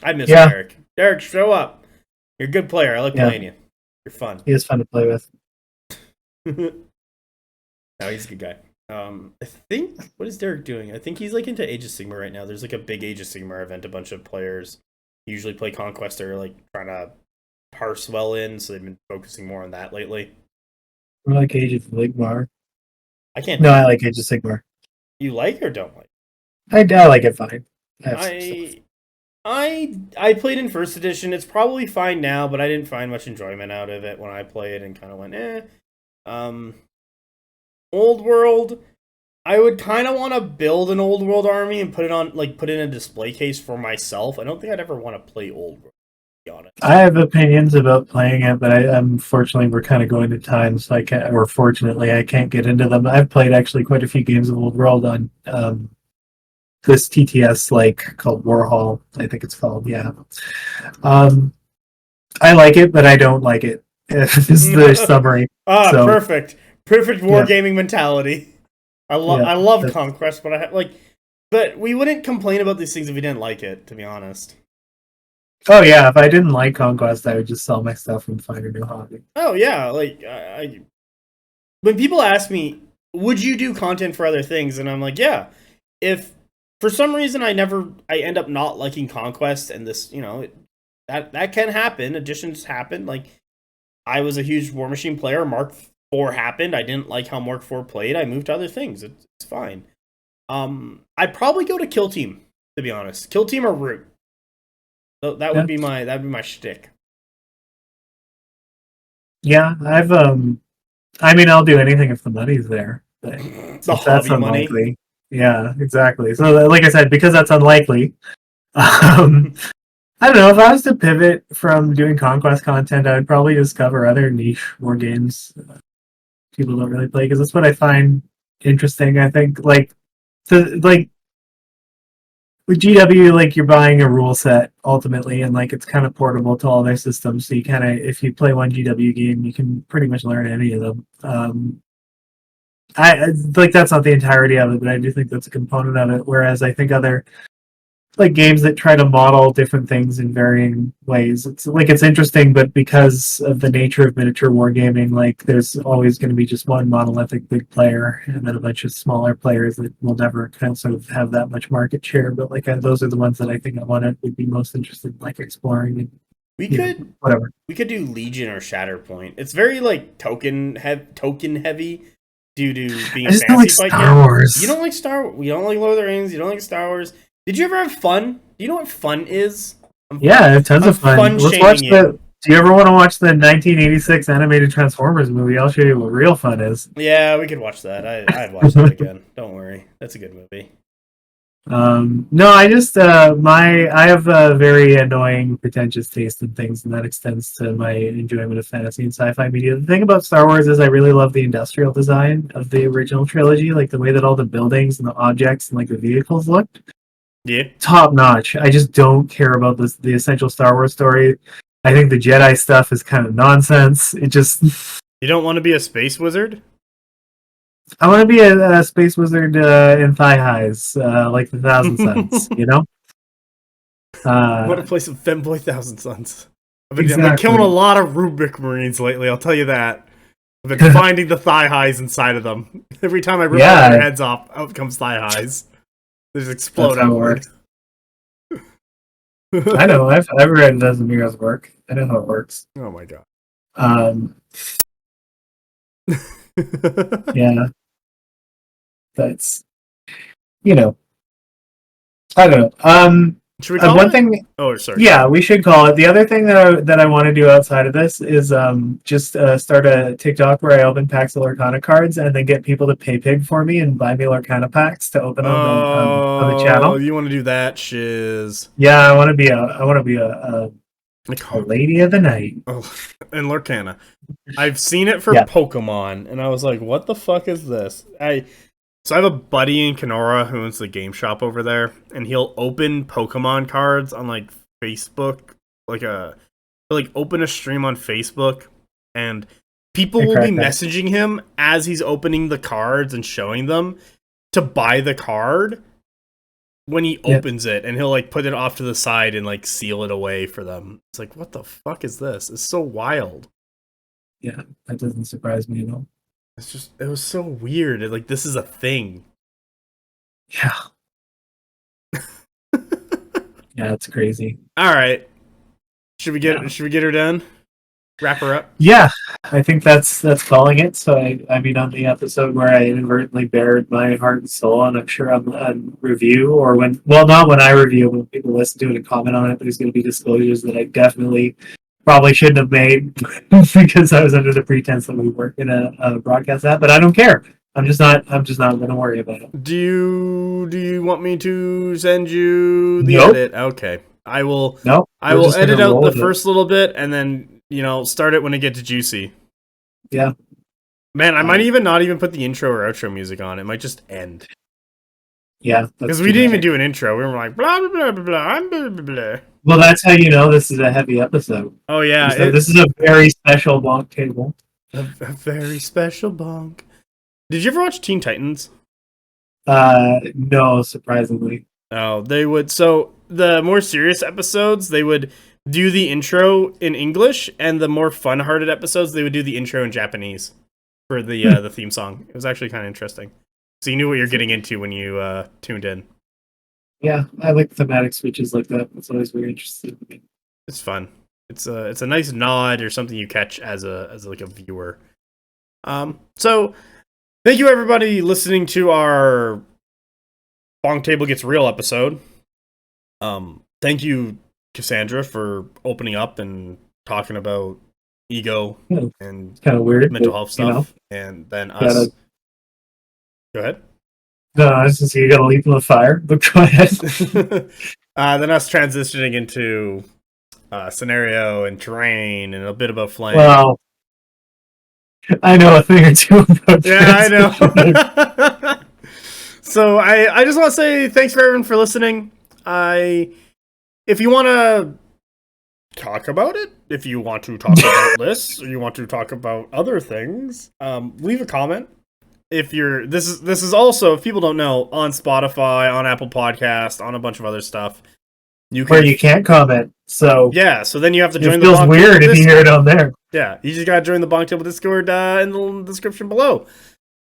I miss Derek. Derek, show up. You're a good player. I like playing you. You're fun. He is fun to play with. No, he's a good guy. I think, what is Derek doing? I think he's like into Age of Sigmar right now. There's like a big Age of Sigmar event. A bunch of players usually play Conquest or like trying to parse well in, so they've been focusing more on that lately. I like Age of Sigmar. I can't. No, I like Age of Sigmar. You like or don't like? I like it fine. I played in first edition. It's probably fine now, but I didn't find much enjoyment out of it when I played and kind of went, eh. Old world, I would kind of want to build an old world army and put it in a display case for myself. I don't think I'd ever want to play old world, to be honest. I have opinions about playing it, but unfortunately we're kind of going to time, so I can't. Or fortunately, I can't get into them. I've played actually quite a few games of Old World on this TTS called Warhol. I think it's called. Yeah. I like it, but I don't like it. This is the summary. Perfect wargaming mentality. I love Conquest, but but we wouldn't complain about these things if we didn't like it, to be honest. Oh yeah, if I didn't like Conquest, I would just sell my stuff and find a new hobby. Oh yeah, when people ask me, would you do content for other things? And I'm like, yeah. If for some reason I end up not liking Conquest, and this, that can happen. Additions happen. I was a huge War Machine player. Mark IV happened. I didn't like how Mark IV played. I moved to other things. It's fine. I'd probably go to Kill Team, to be honest. Kill Team or Root. So that'd be my shtick. Yeah, I'll do anything if the money's there. But the hobby unlikely. Money. Yeah, exactly. So, like I said, because that's unlikely, I don't know. If I was to pivot from doing Conquest content, I would probably discover other niche war games people don't really play, because that's what I find interesting. I think, with GW, you're buying a rule set ultimately, and it's kind of portable to all their systems. So you if you play one GW game, you can pretty much learn any of them. That's not the entirety of it, but I do think that's a component of it. Whereas I think other games that try to model different things in varying ways, it's interesting, but because of the nature of miniature wargaming, there's always going to be just one monolithic big player, and then a bunch of smaller players that will never sort of have that much market share. But those are the ones that I think would be most interested in exploring. And, we could do Legion or Shatterpoint. It's very token heavy due to being a fantasy fight Star Wars. You don't like you don't like Lord of the Rings. You don't like Star Wars. Did you ever have fun? Do you know what fun is? Yeah, I have tons of fun. Let's watch do you ever want to watch the 1986 animated Transformers movie? I'll show you what real fun is. Yeah, we could watch that. I'd watch that again. Don't worry. That's a good movie. No, I just I have a very annoying, pretentious taste in things, and that extends to my enjoyment of fantasy and sci-fi media. The thing about Star Wars is I really love the industrial design of the original trilogy, the way that all the buildings and the objects and the vehicles looked. Yeah, top notch. I just don't care about the essential Star Wars story. I think the Jedi stuff is kind of nonsense. It just you don't want to be a space wizard. I want to be a space wizard in thigh highs, like the Thousand Suns. I want to play some Femboy Thousand Suns. I've been killing a lot of Rubik Marines lately. I'll tell you that. I've been finding the thigh highs inside of them. Every time I rip their heads off, out comes thigh highs. They just explode outward. I know. I've read Zemiro's work. I know how it works. Oh my god. Yeah. That's I don't know. Should we call one it? Thing? Oh, sorry. Yeah, we should call it. The other thing that I want to do outside of this is just start a TikTok where I open packs of Lorcana cards and then get people to pay pig for me and buy me Lorcana packs to open on the channel. Oh, you want to do that, shiz? Yeah, I want to be a lady of the night. Oh, and Lorcana. I've seen it for Pokemon, and I was like, "What the fuck is this?" So I have a buddy in Kenora who owns the game shop over there, and he'll open Pokemon cards on Facebook, he'll open a stream on Facebook, and people will be messaging him as he's opening the cards and showing them to buy the card when he opens it, and he'll put it off to the side and seal it away for them. It's what the fuck is this? It's so wild. Yeah, that doesn't surprise me at all. It was so weird. This is a thing. Yeah. Yeah, it's crazy. All right. Should we get her done? Wrap her up? Yeah, I think that's calling it. So I mean, on the episode where I inadvertently bared my heart and soul, and I'm sure on review or not when I review, when people listen to it and comment on it, there's going to be disclosures that I definitely probably shouldn't have made because I was under the pretense that we work in a broadcast app, but I don't care. I'm just not going to worry about it. Do you want me to send you the Nope. edit? Okay. I will Nope. I We're will just gonna edit out roll the with it. first little bit and then, start it when I get to juicy. Yeah. Man, I might even not even put the intro or outro music on. It might just end. Yeah. Because we didn't even do an intro. We were like, blah, blah, blah, blah, blah, blah, blah, blah. Well, that's how you know this is a heavy episode. Oh, yeah. So this is a very special BonkTable. A very special bonk. Did you ever watch Teen Titans? No, surprisingly. Oh, they would. So the more serious episodes, they would do the intro in English, and the more fun-hearted episodes, they would do the intro in Japanese for the theme song. It was actually kind of interesting. So you knew what you're getting into when you tuned in. Yeah, I like thematic switches like that. It's always very interesting. It's fun. It's a nice nod or something you catch as a viewer. So thank you everybody listening to our BonkTable Gets Real episode. Thank you, Cassandra, for opening up and talking about ego and It's kind of weird. mental but, health stuff, and then us. gotta- Go ahead. No, I was just you got to leap in the fire. But go ahead. Then us transitioning into scenario and terrain and a bit about flame. Well, I know a thing or two about Yeah, I transitioning. know. So I just want to say thanks for everyone for listening. If you want to talk about it, if you want to talk about lists, or you want to talk about other things, leave a comment. If you're this is also, if people don't know, on Spotify, on Apple Podcast, on a bunch of other stuff. Where you can't comment. So yeah, so then you have to join it the feels BonkTable weird if you Discord. hear it on there. Yeah, you just gotta join the BonkTable Discord in the description below.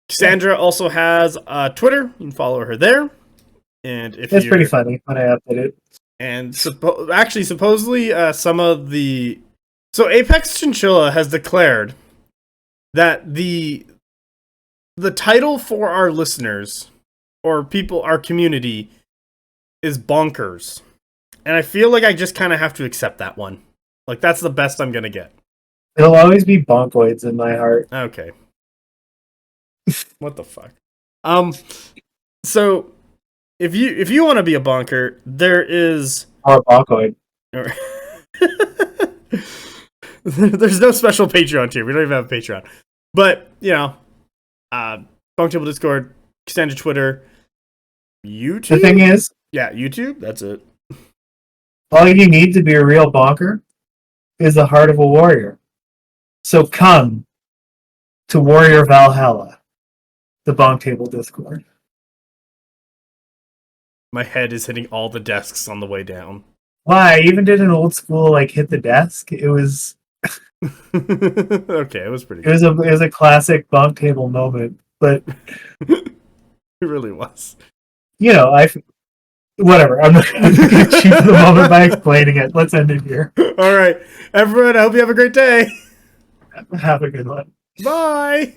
Cassandra also has Twitter. You can follow her there. And if It's you're, pretty funny when I update it. And supposedly some of the Apex Chinchilla has declared that the title for our listeners or people, our community, is bonkers. And I feel like I just kind of have to accept that one. Like, that's the best I'm gonna get. It'll always be bonkoids in my heart. Okay. What the fuck? So if you want to be a bonker, there is Or a bonkoid. There's no special Patreon tier. We don't even have a Patreon. But, BonkTable Discord, Cassandra Twitter, YouTube. The thing is, Yeah, YouTube. That's it. all you need to be a real bonker is the heart of a warrior. So come to Warrior Valhalla, the BonkTable Discord. My head is hitting all the desks on the way down. Why? I even did an old school hit the desk. It was Okay, it was pretty it good. was a classic BonkTable moment. But It really was. whatever. I'm not going to cheat the moment by explaining it. Let's end it here. All right, everyone. I hope you have a great day. Have a good one. Bye.